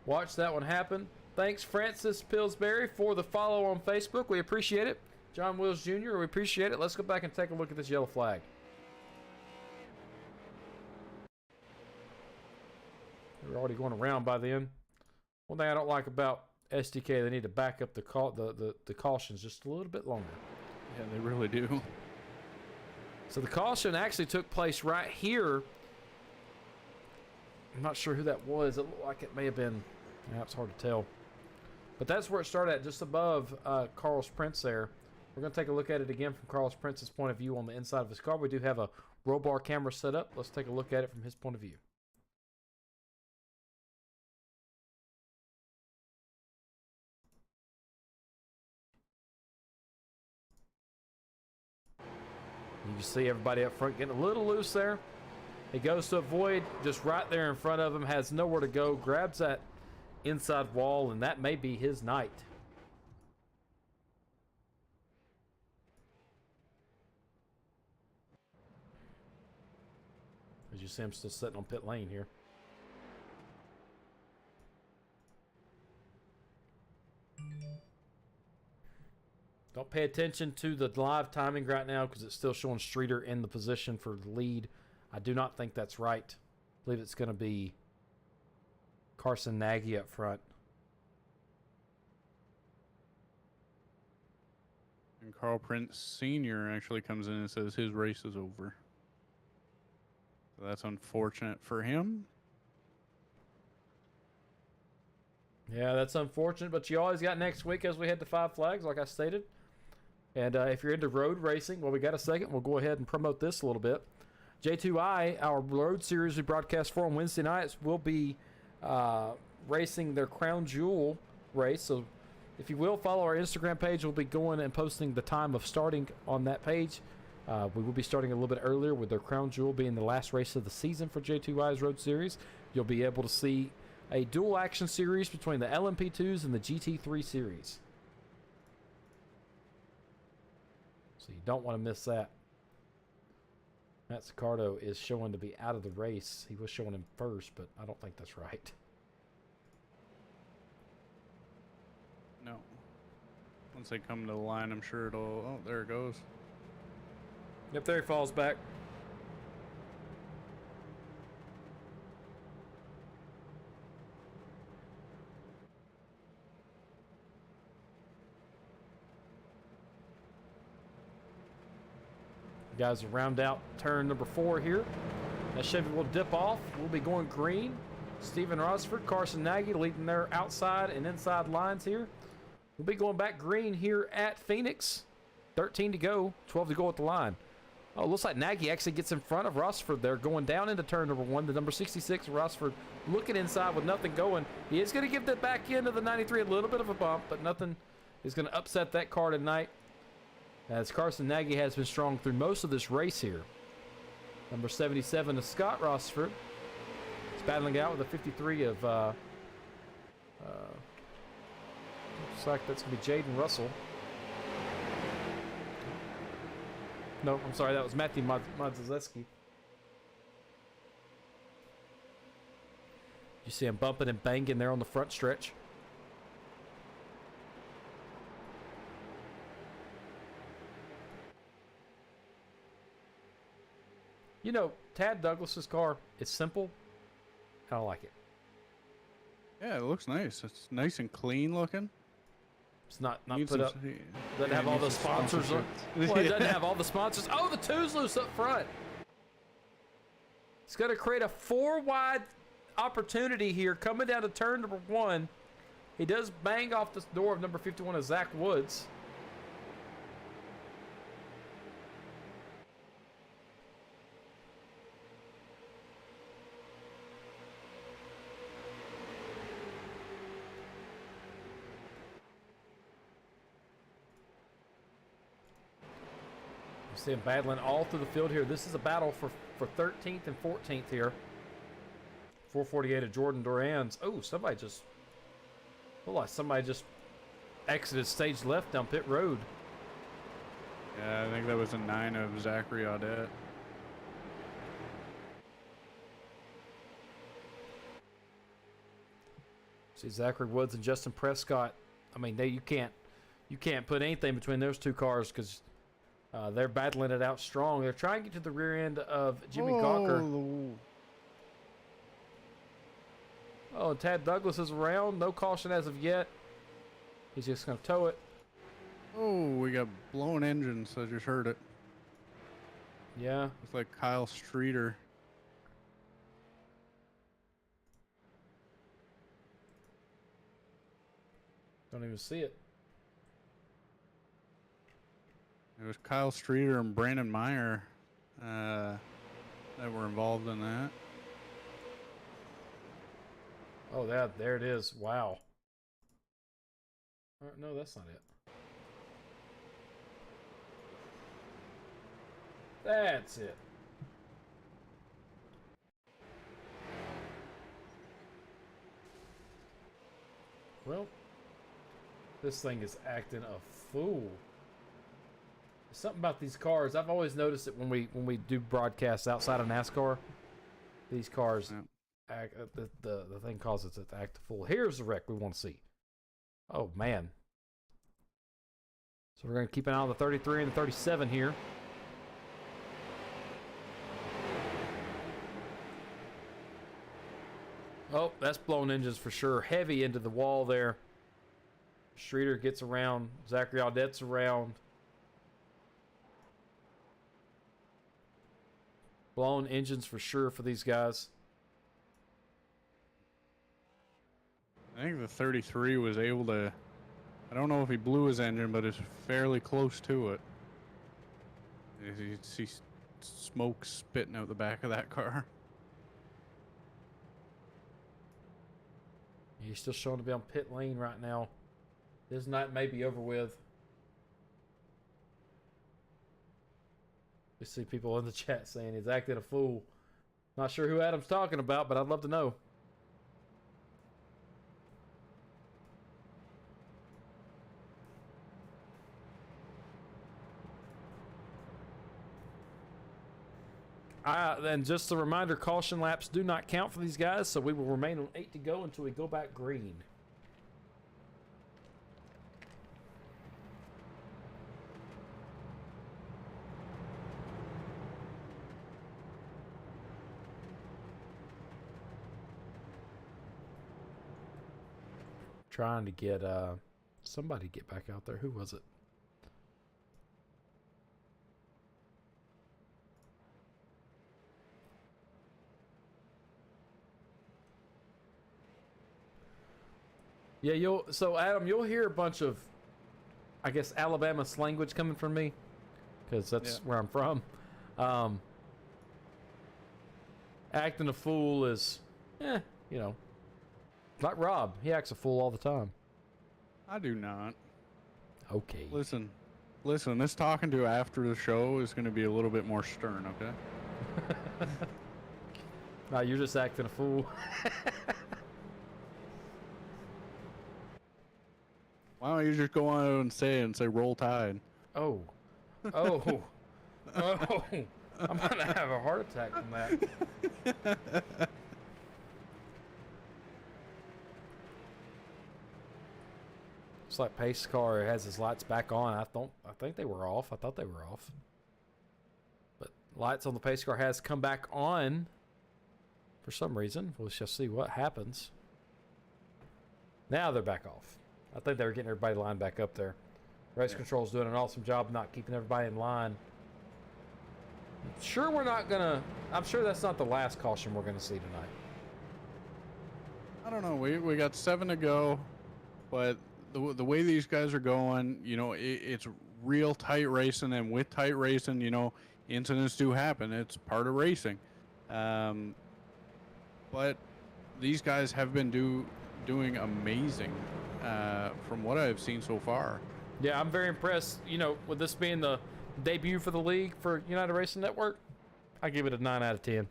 Watch that one happen. Thanks, Francis Pillsbury, for the follow on Facebook. We appreciate it. John Wills Jr., we appreciate it. Let's go back and take a look at this yellow flag. We're already going around by then. One thing I don't like about SDK, they need to back up the cautions just a little bit longer. Yeah, they really do. So the caution actually took place right here. I'm not sure who that was. It looked like it may have been, yeah, it's hard to tell. But that's where it started at, just above Carlos Prince there. We're going to take a look at it again from Carlos Prince's point of view on the inside of his car. We do have a roll bar camera set up. Let's take a look at it from his point of view. You can You see everybody up front getting a little loose there. He goes to avoid, just right there in front of him, has nowhere to go, grabs that inside wall, and that may be his night. As you see him still sitting on pit lane here. Don't pay attention to the live timing right now because it's still showing Streeter in the position for the lead. I do not think that's right. I believe it's going to be Carson Nagy up front. And Carl Prince Sr. actually comes in and says his race is over. So that's unfortunate for him. Yeah, that's unfortunate, but you always got next week as we head to Five Flags, like I stated. And if you're into road racing, well, we got a second. We'll go ahead and promote this a little bit. J2I, our road series we broadcast for on Wednesday nights, will be racing their Crown Jewel race. So if you will, follow our Instagram page. We'll be going and posting the time of starting on that page. We will be starting a little bit earlier with their Crown Jewel being the last race of the season for J2I's road series. You'll be able to see a dual action series between the LMP2s and the GT3 series. So you don't want to miss that. Matt Sicardo is showing to be out of the race. He was showing him first, but I don't think that's right. No. Once they come to the line, I'm sure it'll... Oh, there it goes. Yep, there he falls back. Guys, round out turn number 4 here. That Chevy will dip off. We'll be going green. Steven Rosford, Carson Nagy leading their outside and inside lines here. We'll be going back green here at Phoenix. 13 to go, 12 to go at the line. Oh, looks like Nagy actually gets in front of Rosford there, going down into turn number 1. The number 66, Rosford, looking inside with nothing going. He is going to give the back end of the 93 a little bit of a bump, but nothing is going to upset that car tonight, as Carson Nagy has been strong through most of this race here. Number 77 is Scott Rosford. He's battling out with a 53 of, looks like that's going to be Jaden Russell. No, I'm sorry, that was Matthew Madziszewski. You see him bumping and banging there on the front stretch. You know, Tad Douglas's car is simple. I don't like it. Yeah, it looks nice. It's nice and clean looking. It's not Needs put some- up. yeah, Doesn't have all the needs some sponsors. sponsorships. Well, it doesn't have all the sponsors. Oh, the two's loose up front. It's going to create a 4-wide opportunity here coming down to turn number 1. He does bang off the door of number 51 of Zach Woods. You see him battling all through the field here. This is a battle for 13th and 14th here. 448 of Jordan Duran's. Oh, somebody just... Looked like somebody just exited stage left down pit road. Yeah, I think that was a 9 of Zachary Audette. See Zachary Woods and Justin Prescott. I mean, you can't put anything between those two cars because they're battling it out strong. They're trying to get to the rear end of Jimmy Gawker. Oh, and Tad Douglas is around. No caution as of yet. He's just going to tow it. Oh, we got blown engines. I just heard it. Yeah. It's like Kyle Streeter. Don't even see it. It was Kyle Streeter and Brandon Meyer that were involved in that. Oh, there it is. Wow. No, that's not it. That's it. Well, this thing is acting a fool. There's something about these cars. I've always noticed it when we do broadcasts outside of NASCAR. These cars, act, the thing causes it to act a fool. Here's the wreck we want to see. Oh man. So we're going to keep an eye on the 33 and the 37 here. Oh, that's blown engines for sure. Heavy into the wall there. Streeter gets around. Zachary Audette's around. Blown engines for sure for these guys. I think the 33 was able to, I don't know if he blew his engine, but it's fairly close to it. You see smoke spitting out the back of that car. He's still showing to be on pit lane right now. This night may be over with. We see people in the chat saying he's acting a fool. Not sure who Adam's talking about, but I'd love to know. And just a reminder, caution laps do not count for these guys, so we will remain on 8 to go until we go back green. Trying to get somebody get back out there. Who was it? Yeah, so Adam, you'll hear a bunch of, I guess, Alabama language coming from me, because that's where I'm from. Acting a fool is, you know, like Rob. He acts a fool all the time. I do not. Okay. Listen, this talking to after the show is going to be a little bit more stern, okay? No, you're just acting a fool. Why don't you just go on and say roll tide? Oh. I'm gonna have a heart attack from that. It's like Pace car has his lights back on. I think they were off. I thought they were off. But lights on the Pace car has come back on for some reason. We'll just see what happens. Now they're back off. I think they were getting everybody lined back up there. Race control's doing an awesome job not keeping everybody in line. I'm sure that's not the last caution we're gonna see tonight. I don't know. We got 7 to go, but the way these guys are going, you know, it's real tight racing, and with tight racing, you know, incidents do happen. It's part of racing. But these guys have been doing amazing from what I've seen so far. Yeah, I'm very impressed. You know, with this being the debut for the league for United Racing Network, I give it a 9 out of 10.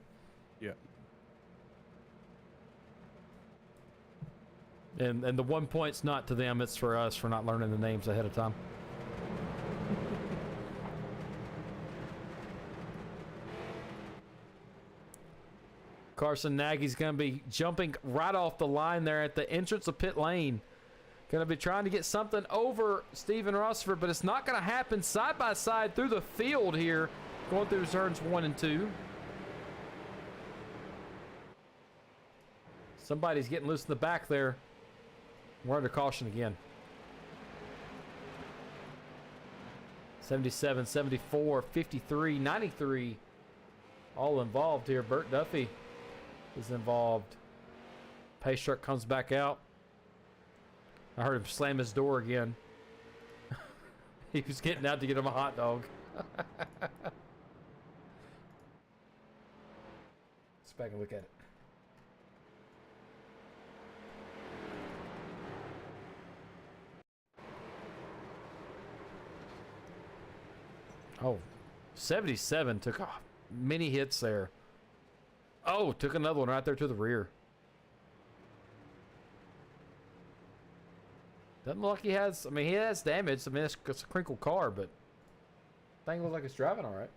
Yeah. And the 1 point's not to them, it's for us for not learning the names ahead of time. Carson Nagy's going to be jumping right off the line there at the entrance of pit lane. Going to be trying to get something over Steven Rossford, but it's not going to happen. Side by side through the field here, going through turns 1 and 2. Somebody's getting loose in the back there. We're under caution again. 77, 74, 53, 93. All involved here. Burt Duffy is involved. Pace truck comes back out. I heard him slam his door again. He was getting out to get him a hot dog. Let's back and look at it. Oh, 77 took many hits there. Oh, took another one right there to the rear. Doesn't look like he has, I mean, he has damage. I mean, it's a crinkled car, but thing looks like it's driving all right.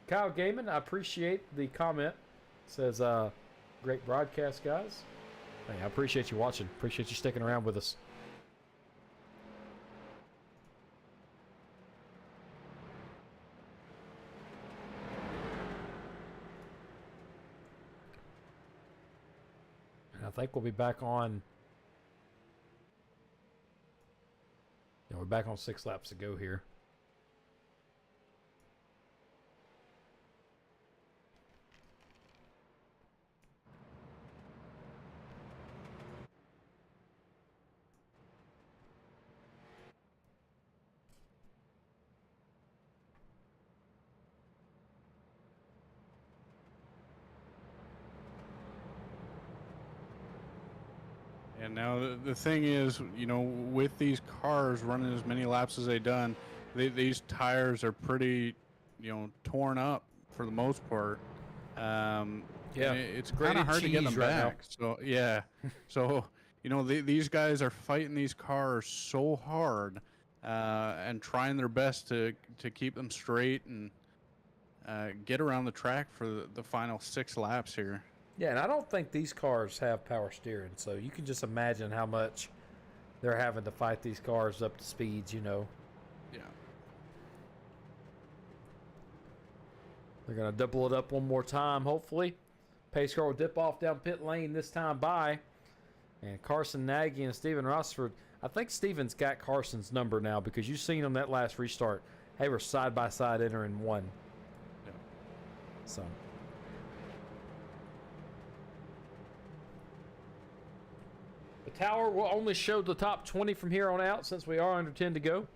Kyle Gaiman, I appreciate the comment. Says, great broadcast, guys. Hey, I appreciate you watching. Appreciate you sticking around with us. And I think we'll be back on. Yeah, we're back on 6 laps to go here. And now the thing is, you know, with these cars running as many laps as they've done, these tires are pretty, you know, torn up for the most part. Yeah, it's kind of hard to get them back. So yeah, so you know, these guys are fighting these cars so hard and trying their best to keep them straight and get around the track for the final 6 laps here. Yeah, and I don't think these cars have power steering, so you can just imagine how much they're having to fight these cars up to speeds, you know. Yeah. They're going to double it up one more time, hopefully. Pace car will dip off down pit lane this time by. And Carson Nagy and Steven Rossford. I think Steven's got Carson's number now because you've seen on that last restart. They were side by side entering one. Yeah. So. The tower will only show the top 20 from here on out since we are under 10 to go.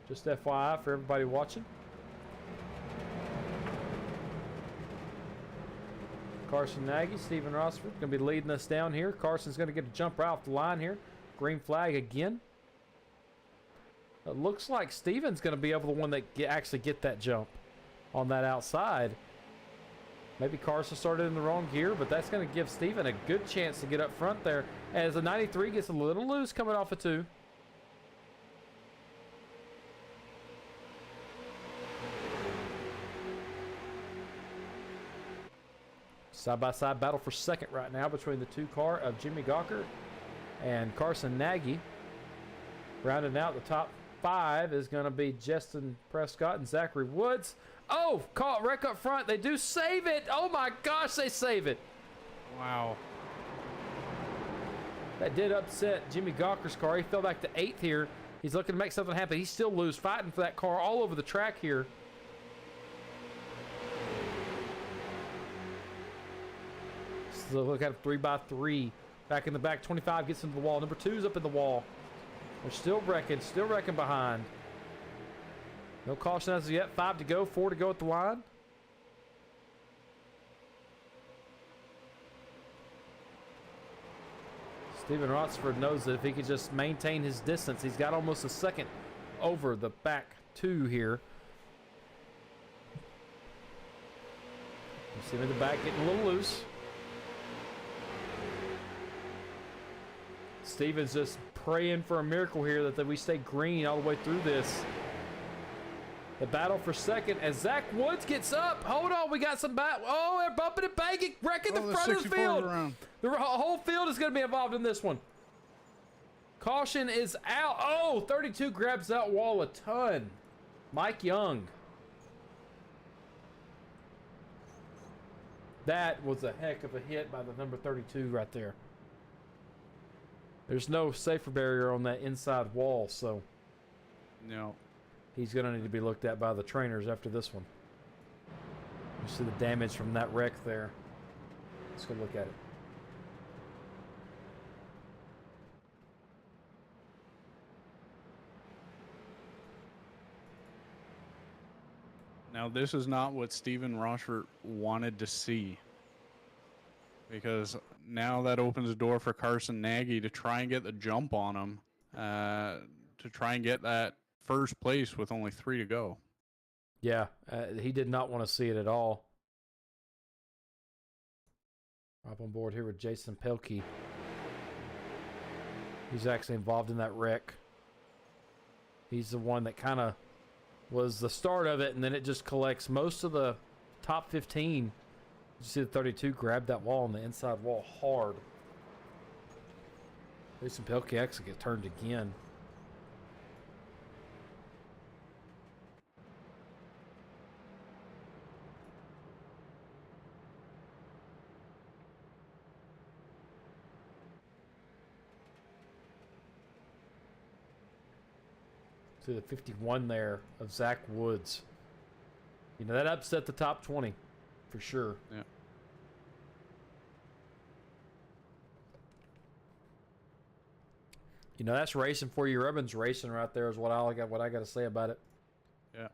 Just FYI for everybody watching. Carson Nagy, Steven Rossford going to be leading us down here. Carson's going to get a jump right off the line here. Green flag again. It looks like Steven's going to be able to one that actually get that jump on that outside. Maybe Carson started in the wrong gear, but that's going to give Steven a good chance to get up front there as the 93 gets a little loose coming off of 2. Side-by-side battle for second right now between the 2 car of Jimmy Gawker and Carson Nagy. Rounding out the top 5 is going to be Justin Prescott and Zachary Woods. Oh, caught wreck up front. They do save it. Oh my gosh, they save it. Wow. That did upset Jimmy Gawker's car. He fell back to 8th here. He's looking to make something happen. He's still loose, fighting for that car all over the track here. So look at 3x3. Back in the back, 25 gets into the wall. Number 2's up in the wall. They're still wrecking behind. No caution as of yet. 5 to go, 4 to go at the line. Steven Rotsford knows that if he could just maintain his distance, he's got almost a second over the back 2 here. You see him in the back getting a little loose. Steven's just praying for a miracle here that we stay green all the way through this. The battle for second as Zach Woods gets up. Hold on, we got some oh, they're bumping and banging, wrecking the front of the field. The whole field is going to be involved in this one. Caution is out. Oh, 32 grabs that wall a ton. Mike Young. That was a heck of a hit by the number 32 right there. There's no safer barrier on that inside wall, so no. He's going to need to be looked at by the trainers after this one. You see the damage from that wreck there. Let's go look at it. Now, this is not what Steven Rochford wanted to see, because now that opens the door for Carson Nagy to try and get the jump on him, to try and get that first place with only 3 to go. Yeah, he did not want to see it at all. Up on board here with Jason Pelkey. He's actually involved in that wreck. He's the one that kind of was the start of it, and then it just collects most of the top 15. You see the 32 grab that wall on the inside wall hard. Jason Pelkey actually get turned again. To the 51 there of Zach Woods. You know, that upset the top 20 for sure. Yeah. You know, that's racing for you. Ribbons racing right there is what I got to say about it. Yeah.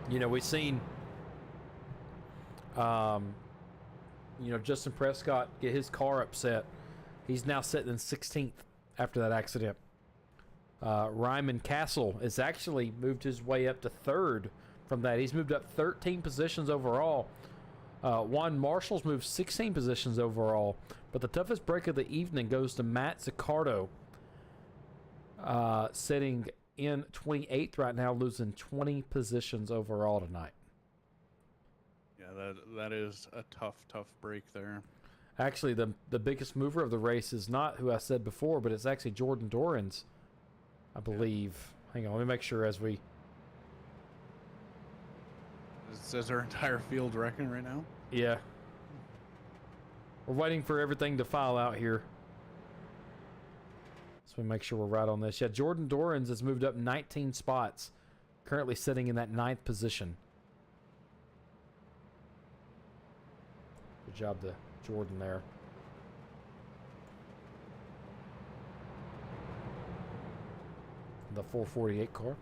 You know, we've seen you know, Justin Prescott get his car upset. He's now sitting in 16th after that accident. Ryman Castle has actually moved his way up to 3rd from that. He's moved up 13 positions overall. Juan Marshall's moved 16 positions overall. But the toughest break of the evening goes to Matt Zaccardo, sitting in 28th right now, losing 20 positions overall tonight. Yeah, that is a tough break there. Actually, the biggest mover of the race is not who I said before, but it's actually Jordan Dorans, I believe. Hang on, let me make sure as we... It says our entire field wrecking right now. Yeah. We're waiting for everything to file out here. So we make sure we're right on this. Yeah, Jordan Dorans has moved up 19 spots, currently sitting in that 9th position. Good job to Jordan there. The 448 car.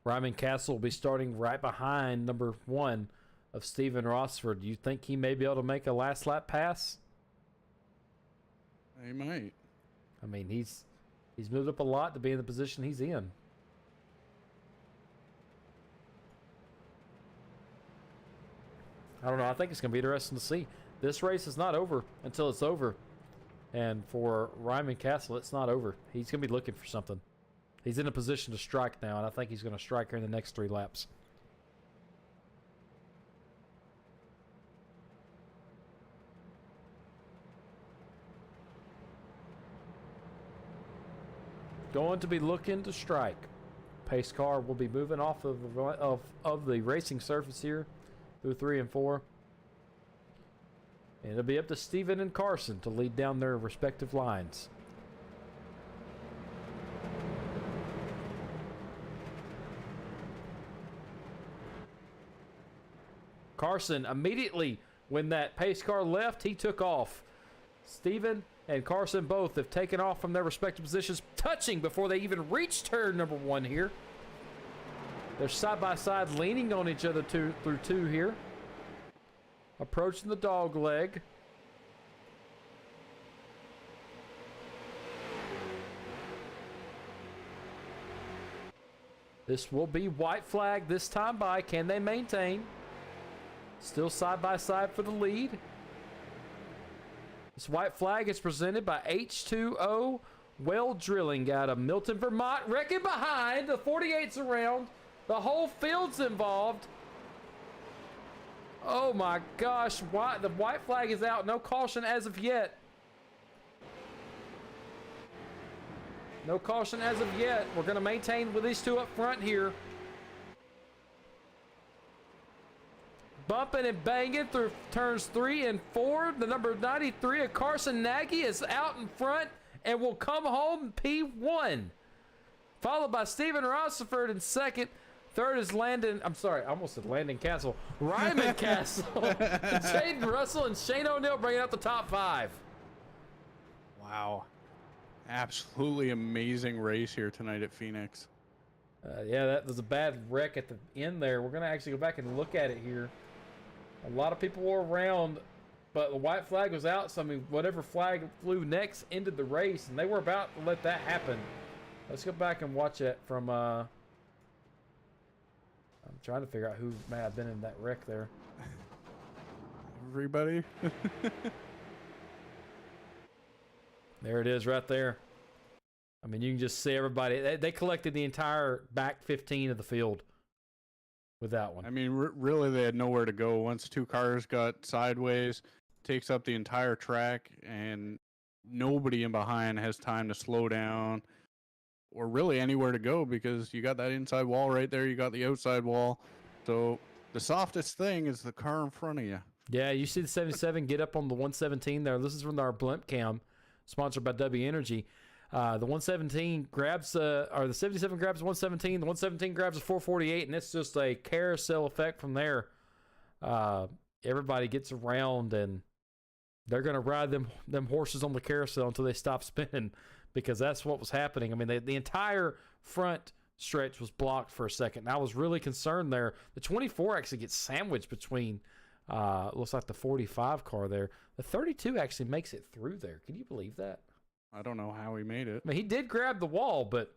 Ryman Castle will be starting right behind number 1 of Stephen Rossford. Do you think he may be able to make a last lap pass? He might. I mean, he's moved up a lot to be in the position he's in. I don't know. I think it's going to be interesting to see. This race is not over until it's over. And for Ryman Castle, it's not over. He's going to be looking for something. He's in a position to strike now, and I think he's going to strike here in the next 3 laps. Going to be looking to strike. Pace car will be moving off of the racing surface here through 3 and 4. And it'll be up to Steven and Carson to lead down their respective lines. Carson, immediately when that pace car left, he took off. Steven and Carson both have taken off from their respective positions, touching before they even reach turn number 1 here. They're side by side, leaning on each other through 2 here. Approaching the dog leg. This will be white flag this time by. Can they maintain? Still side by side for the lead. This white flag is presented by H2O Well Drilling out of Milton, Vermont. Wrecking behind. The 48's around. The whole field's involved. Oh my gosh. The white flag is out. No caution as of yet. No caution as of yet. We're going to maintain with these 2 up front here. Bumping and banging through turns 3 and 4. The number 93 of Carson Nagy is out in front and will come home P1. followed by Steven Rossiford in second. Third is Landon. I'm sorry, I almost said Landon Castle. Ryman Castle. Jaden Russell and Shane O'Neill bringing out the top 5. Wow. Absolutely amazing race here tonight at Phoenix. Yeah, that was a bad wreck at the end there. We're going to actually go back and look at it here. A lot of people were around, but the white flag was out. So, I mean, whatever flag flew next ended the race, and they were about to let that happen. Let's go back and watch it from... I'm trying to figure out who may have been in that wreck there. Everybody? There it is right there. I mean, you can just see everybody. They collected the entire back 15 of the field with that one. I mean, really, they had nowhere to go. Once 2 cars got sideways, takes up the entire track, and nobody in behind has time to slow down or really anywhere to go because you got that inside wall right there. You got the outside wall. So the softest thing is the car in front of you. Yeah, you see the 77 get up on the 117 there. This is from our blimp cam, sponsored by W Energy. The 117 grabs, or the 77 grabs the 117. The 117 grabs the 448, and it's just a carousel effect from there. Everybody gets around, and they're going to ride them horses on the carousel until they stop spinning, because that's what was happening. I mean, the entire front stretch was blocked for a second. And I was really concerned there. The 24 actually gets sandwiched between, looks like the 45 car there. The 32 actually makes it through there. Can you believe that? I don't know how he made it. I mean, he did grab the wall, but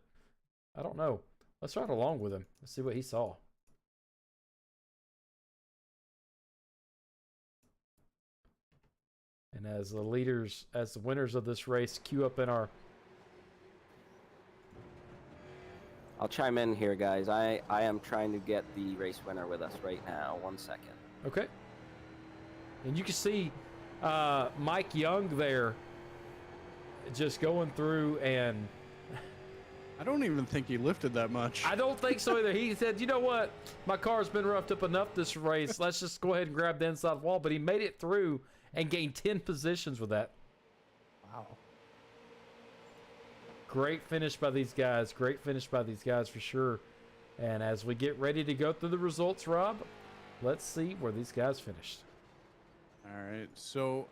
I don't know. Let's ride along with him. Let's see what he saw. And as the winners of this race queue up in our... I'll chime in here, guys. I am trying to get the race winner with us right now. 1 second. Okay. And you can see Mike Young there just going through, and I don't even think he lifted that much. I don't think so either. He said, you know what? My car's been roughed up enough this race. Let's just go ahead and grab the inside wall. But he made it through and gained 10 positions with that. Wow. Great finish by these guys. Great finish by these guys for sure. And as we get ready to go through the results, Rob, let's see where these guys finished. All right. So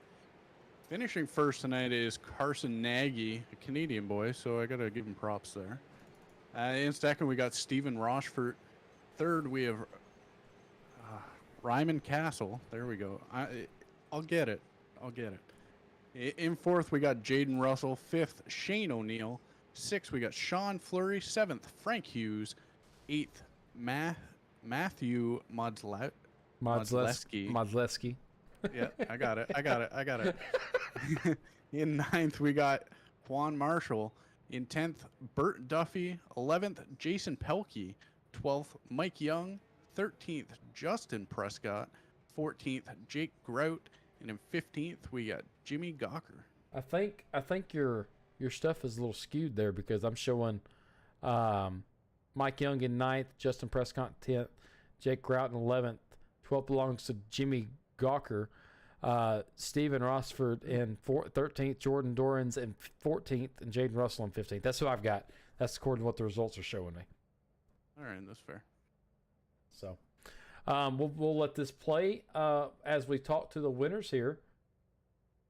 finishing first tonight is Carson Nagy, a Canadian boy, so I got to give him props there. In second, we got Stephen Rochford. Third, we have Ryman Castle. There we go. I'll get it. In fourth, we got Jaden Russell. Fifth, Shane O'Neill. Sixth, we got Sean Fleury. Seventh, Frank Hughes. Eighth, Matthew Modleski. Yeah, I got it. In ninth, we got Juan Marshall. In 10th, Bert Duffy. 11th, Jason Pelkey. 12th, Mike Young. 13th, Justin Prescott. 14th, Jake Grout. And in 15th, we got Jimmy Gawker. I think your stuff is a little skewed there, because I'm showing Mike Young in 9th, Justin Prescott 10th, Jake Grout in 11th. 12th belongs to Jimmy Gawker. Stephen Rossford in 13th, Jordan Dorans in 14th, and Jaden Russell in 15th. That's who I've got. That's according to what the results are showing me. All right, that's fair. So we'll let this play as we talk to the winners here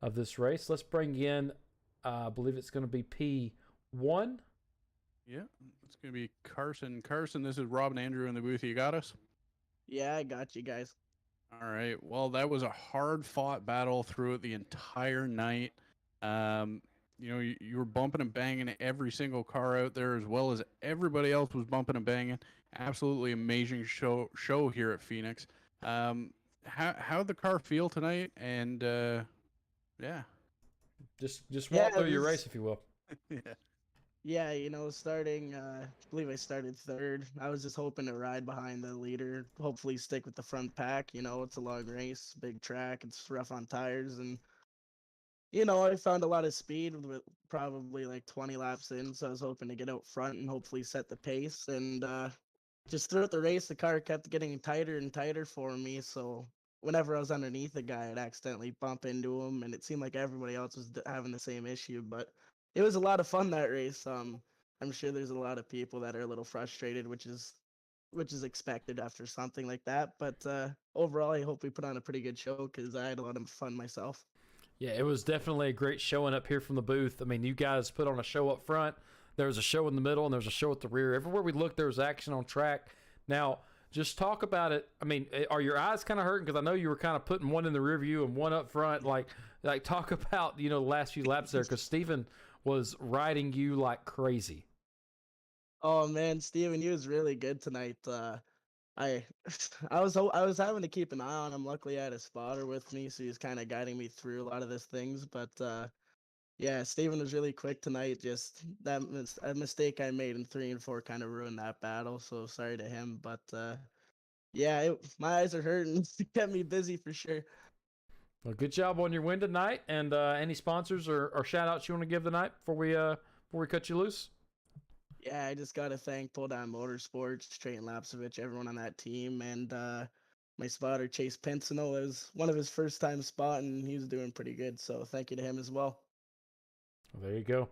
of this race. Let's bring in, I believe it's going to be P1. Yeah, it's going to be Carson. Carson, this is Rob and Andrew in the booth. You got us? Yeah, I got you guys. All right. Well, that was a hard-fought battle throughout the entire night. You were bumping and banging every single car out there, as well as everybody else was bumping and banging. Absolutely amazing show here at Phoenix. How'd the car feel tonight? And yeah, just walk through your race, if you will. yeah. Yeah, starting, I believe I started third. I was just hoping to ride behind the leader, hopefully stick with the front pack. It's a long race, big track, it's rough on tires. And, I found a lot of speed with probably like 20 laps in. So I was hoping to get out front and hopefully set the pace. And just throughout the race, the car kept getting tighter and tighter for me. So whenever I was underneath the guy, I'd accidentally bump into him. And it seemed like everybody else was having the same issue. But it was a lot of fun, that race. I'm sure there's a lot of people that are a little frustrated, which is expected after something like that. But overall, I hope we put on a pretty good show because I had a lot of fun myself. Yeah, it was definitely a great showing up here from the booth. I mean, you guys put on a show up front. There was a show in the middle, and there was a show at the rear. Everywhere we looked, there was action on track. Now, just talk about it. I mean, are your eyes kind of hurting? Because I know you were kind of putting one in the rear view and one up front. Like talk about the last few laps there, because Steven was riding you like crazy. Oh man, Steven, he was really good tonight. I I was having to keep an eye on him. Luckily, I had a spotter with me, so he was kind of guiding me through a lot of these things. But yeah, Steven was really quick tonight. Just a mistake I made in 3 and 4 kind of ruined that battle. So sorry to him. But yeah, my eyes are hurting. It kept me busy for sure. Well, good job on your win tonight. And any sponsors or shout outs you want to give tonight before we cut you loose? Yeah, I just gotta thank Pull Down Motorsports, Trayton Lapsovich, everyone on that team, and my spotter Chase Pinsino. It was one of his first time spotting. He was doing pretty good, so thank you to him as well. Well, there you go.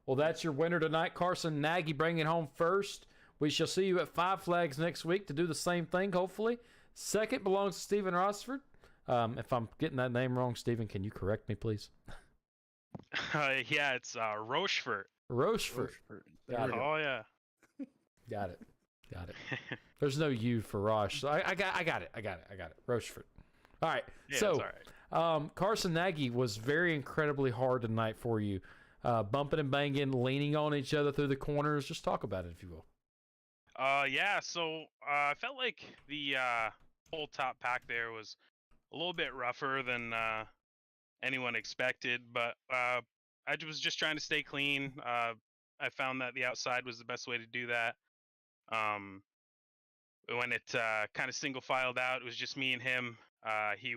Well, that's your winner tonight, Carson Nagy, bringing it home first. We shall see you at Five Flags next week to do the same thing, hopefully. Second belongs to Stephen Rossford. If I'm getting that name wrong, Stephen, can you correct me, please? Yeah, it's Rochefort. Rochefort. Got it. Oh yeah. Got it. There's no U for Roche. So I got it. Rochefort. All right. Yeah, so, that's all right. Carson Nagy was very incredibly hard tonight for you. Bumping and banging, leaning on each other through the corners. Just talk about it, if you will. Yeah, so I felt like the whole top pack there was a little bit rougher than anyone expected, but I was just trying to stay clean. I found that the outside was the best way to do that. When it kind of single filed out, it was just me and him. I'm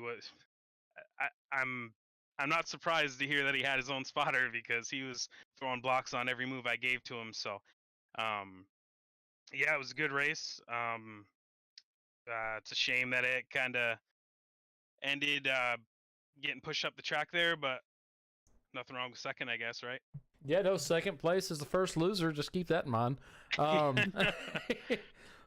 not surprised to hear that he had his own spotter because he was throwing blocks on every move I gave to him. So, yeah, it was a good race. It's a shame that it kind of ended getting pushed up the track there, but nothing wrong with second, I guess, right? Yeah, no, second place is the first loser. Just keep that in mind.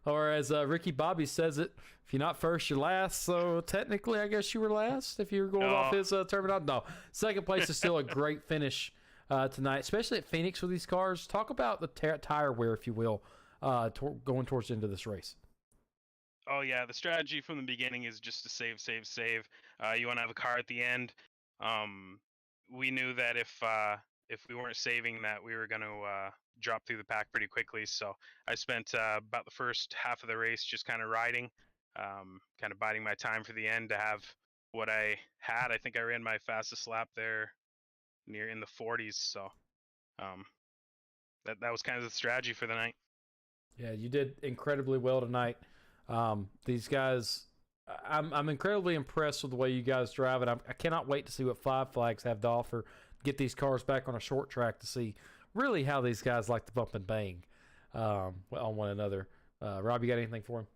Or as Ricky Bobby says it, if you're not first, you're last. So technically, I guess you were last if you were going off his terminology. No, second place is still a great finish tonight, especially at Phoenix with these cars. Talk about the tire wear, if you will, going towards the end of this race. Oh yeah, the strategy from the beginning is just to save. You want to have a car at the end. We knew that if we weren't saving, that we were going to drop through the pack pretty quickly. So I spent about the first half of the race just kind of riding, kind of biding my time for the end to have what I had. I think I ran my fastest lap there near in the 40s. So that was kind of the strategy for the night. Yeah, you did incredibly well tonight. These guys, I'm incredibly impressed with the way you guys drive it. I cannot wait to see what Five Flags have to offer. Get these cars back on a short track to see really how these guys like to bump and bang on one another. Rob, you got anything for him?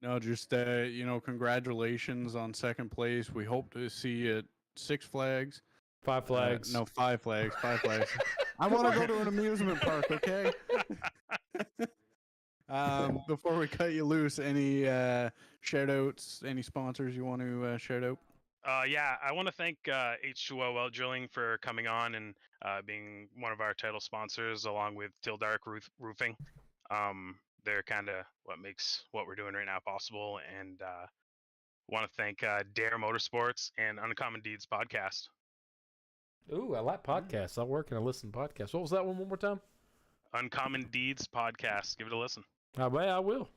No, just congratulations on second place. We hope to see you at Six Flags. Five Flags. No, Five Flags. Five Flags. I want to go to an amusement park. Okay. Before we cut you loose, any shout outs, any sponsors you want to shout out? Yeah, I want to thank H2OL Drilling for coming on and being one of our title sponsors, along with Till Dark Roofing. They're kind of what makes what we're doing right now possible. And want to thank Dare Motorsports and Uncommon Deeds Podcast. Ooh, I like podcasts. I work and I listen to podcasts. What was that one more time? Uncommon Deeds Podcast. Give it a listen. I will.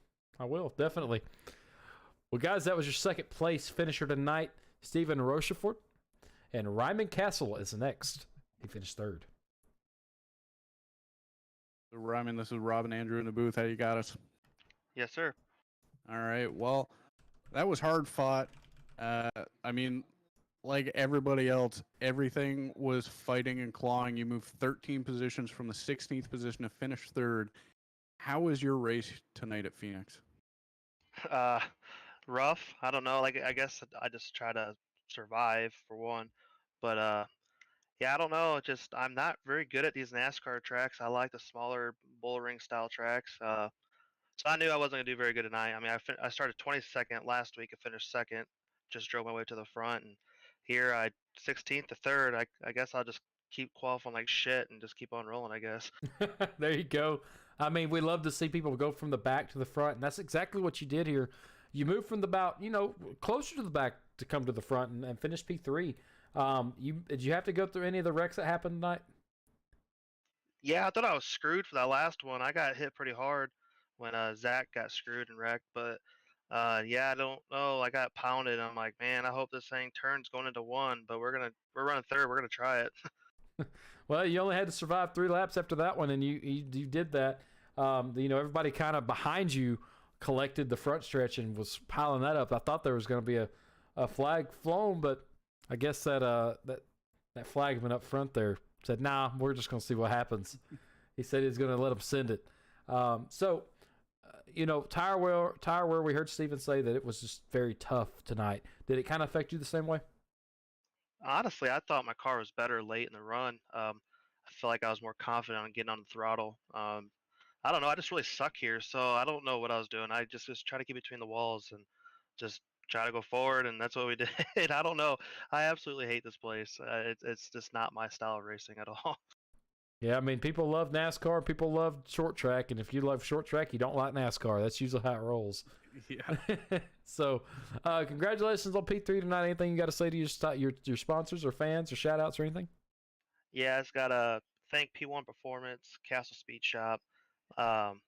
Definitely. Well, guys, that was your second place finisher tonight, Stephen Rochefort. And Ryman Castle is next. He finished third. So, Ryman, this is Rob and Andrew in the booth. How you got us? Yes, sir. All right. Well, that was hard fought. I mean, like everybody else, everything was fighting and clawing. You moved 13 positions from the 16th position to finish third. How was your race tonight at Phoenix? Rough. I don't know. Like, I guess I just try to survive for one, but Yeah, I don't know. Just I'm not very good at these NASCAR tracks. I like the smaller bull ring style tracks. So I knew I wasn't gonna do very good tonight. I mean, I started 22nd last week. I finished second. Just drove my way to the front, and here I 16th to third. I guess I'll just keep qualifying like shit and just keep on rolling. I guess. There you go. I mean, we love to see people go from the back to the front, and that's exactly what you did here. You moved from the about, closer to the back to come to the front and finish P3. Did you have to go through any of the wrecks that happened tonight? Yeah, I thought I was screwed for that last one. I got hit pretty hard when Zach got screwed and wrecked, but yeah, I don't know. I got pounded. I'm like, man, I hope this thing turns going into one, but we're running third. We're gonna try it. Well, you only had to survive 3 laps after that one, and you did that. Everybody kind of behind you collected the front stretch and was piling that up. I thought there was going to be a flag flown, but I guess that flagman up front there said, "Nah, we're just going to see what happens." He said he's going to let them send it. Tire wear. We heard Steven say that it was just very tough tonight. Did it kind of affect you the same way? Honestly, I thought my car was better late in the run. I feel like I was more confident on getting on the throttle. I don't know. I just really suck here, so I don't know what I was doing. I just was trying to keep between the walls and just try to go forward, and that's what we did. I don't know. I absolutely hate this place. It's just not my style of racing at all. Yeah, I mean, people love NASCAR, people love short track, and if you love short track, you don't like NASCAR. That's usually how it rolls. Yeah. So, congratulations on P3 tonight. Anything you got to say to your sponsors or fans or shout outs or anything? Yeah, it's got a thank P1 Performance, Castle Speed Shop, um,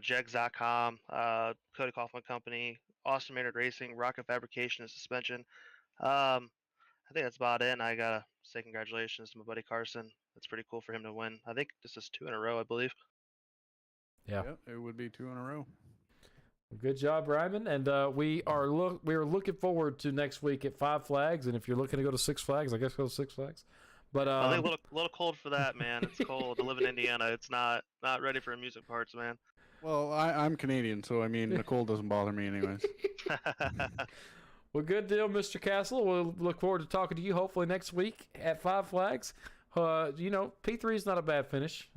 Jegs.com, Cody Kaufman Company, Austin Maynard Racing, Rocket Fabrication and Suspension. I think that's about it. And I gotta say congratulations to my buddy Carson. That's pretty cool for him to win. I think this is 2 in a row, I believe. Yeah. Yep, it would be 2 in a row. Good job, Ryman. And we are looking forward to next week at 5 Flags. And if you're looking to go to 6 Flags, I guess go to 6 Flags. But I think a little cold for that, man. It's cold. I live in Indiana. It's not ready for amusement parks, man. Well, I'm Canadian, so I mean the cold doesn't bother me anyways. Well, good deal, Mr. Castle. We'll look forward to talking to you hopefully next week at 5 Flags. P3 is not a bad finish.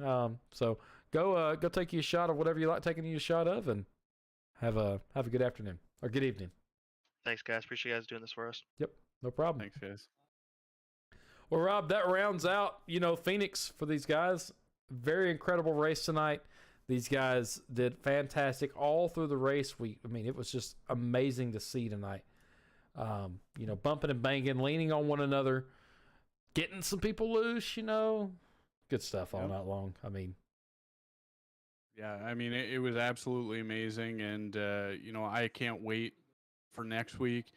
So go take you a shot of whatever you like taking you a shot of, and have a good afternoon or good evening. Thanks, guys. Appreciate you guys doing this for us. Yep, no problem. Thanks, guys. Well, Rob, that rounds out, Phoenix for these guys. Very incredible race tonight. These guys did fantastic all through the race. It was just amazing to see tonight. Bumping and banging, leaning on one another, getting some people loose, good stuff all night long. Yeah, it was absolutely amazing, and I can't wait for next week.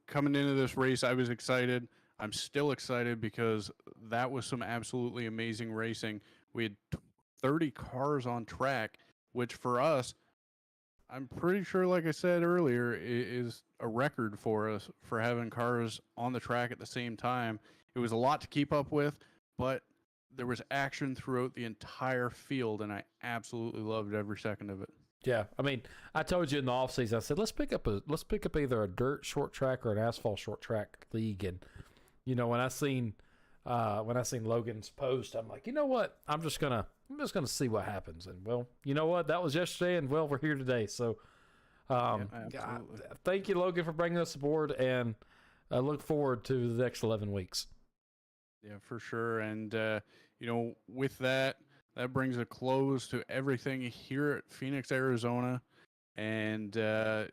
Coming into this race, I was excited. I'm still excited because that was some absolutely amazing racing. We had 30 cars on track, which for us, I'm pretty sure, like I said earlier, is a record for us for having cars on the track at the same time. It was a lot to keep up with, but there was action throughout the entire field, and I absolutely loved every second of it. Yeah, I told you in the off season, I said let's pick up either a dirt short track or an asphalt short track league, and when I seen Logan's post, I'm like, you know what? I'm just gonna see what happens. And well, you know what? That was yesterday, and well, we're here today. So, thank you, Logan, for bringing us aboard, and I look forward to the next 11 weeks. Yeah, for sure. And with that brings a close to everything here at Phoenix, Arizona. And I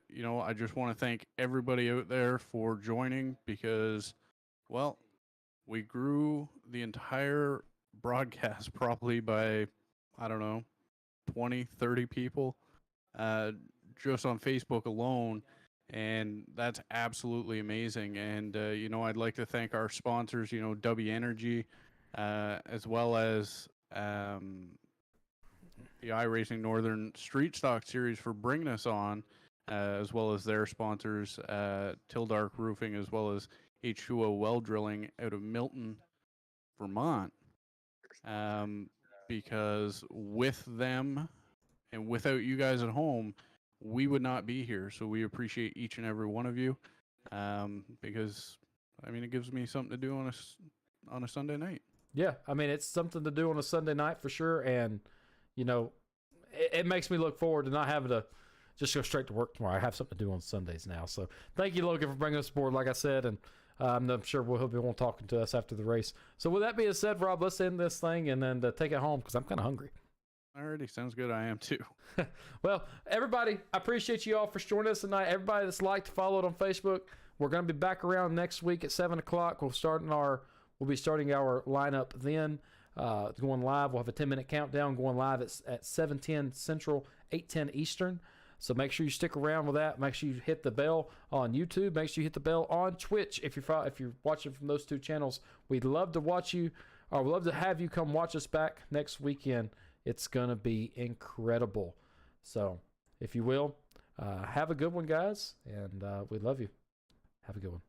just want to thank everybody out there for joining because, well, we grew the entire broadcast probably by, I don't know, 20, 30 people just on Facebook alone. And that's absolutely amazing. And, I'd like to thank our sponsors, W Energy, as well as the iRacing Northern Street Stock Series for bringing us on, as well as their sponsors, Tildark Roofing, as well as H2O Well Drilling out of Milton, Vermont. Because with them and without you guys at home, we would not be here. So we appreciate each and every one of you, because I mean, it gives me something to do on a Sunday night. Yeah, I mean, it's something to do on a Sunday night for sure, and you know, it makes me look forward to not having to just go straight to work tomorrow. I have something to do on Sundays now. So thank you, Logan, for bringing us aboard, like I said, and I'm sure he'll be on talking to us after the race. So with that being said, Rob, let's end this thing and then take it home because I'm kind of hungry. Alrighty, sounds good. I am too. Well, everybody, I appreciate you all for joining us tonight. Everybody that's liked, followed on Facebook, we're going to be back around next week at 7 o'clock. We'll be starting our lineup then. Going live. We'll have a 10-minute countdown going live at 7:10 Central, 8:10 Eastern. So make sure you stick around with that. Make sure you hit the bell on YouTube. Make sure you hit the bell on Twitch if you're watching from those two channels. We'd love to watch you, or we'd love to have you come watch us back next weekend. It's gonna be incredible. So if you will, have a good one, guys, and we love you. Have a good one.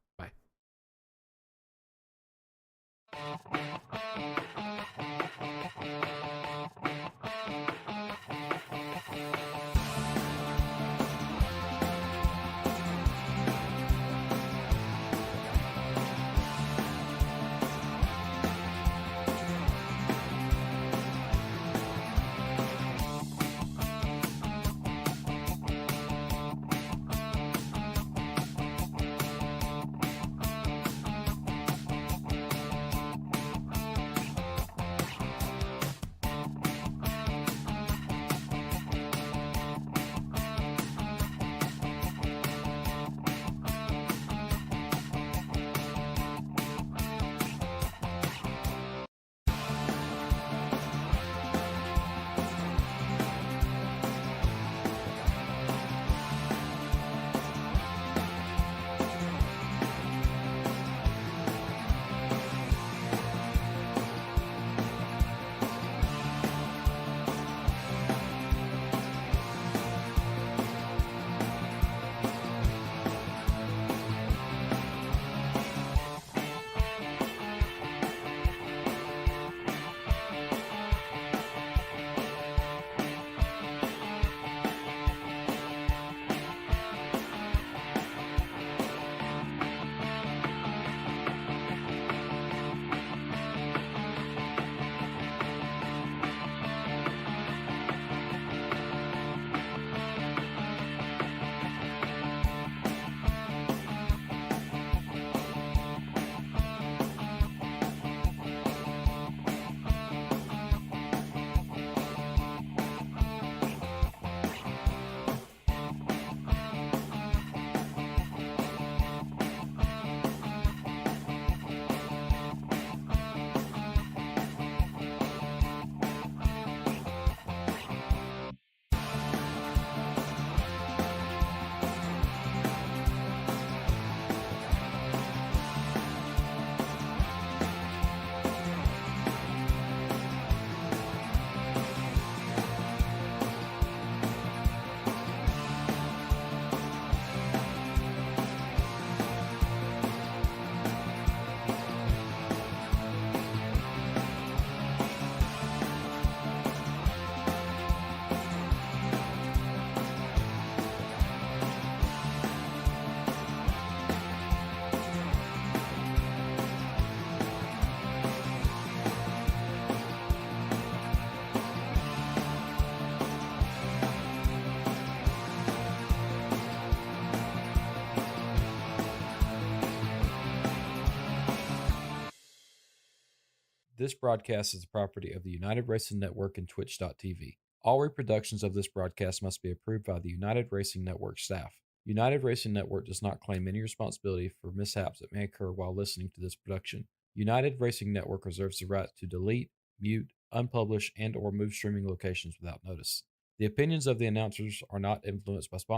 This broadcast is the property of the United Racing Network and Twitch.tv. All reproductions of this broadcast must be approved by the United Racing Network staff. United Racing Network does not claim any responsibility for mishaps that may occur while listening to this production. United Racing Network reserves the right to delete, mute, unpublish, and/or move streaming locations without notice. The opinions of the announcers are not influenced by sponsors.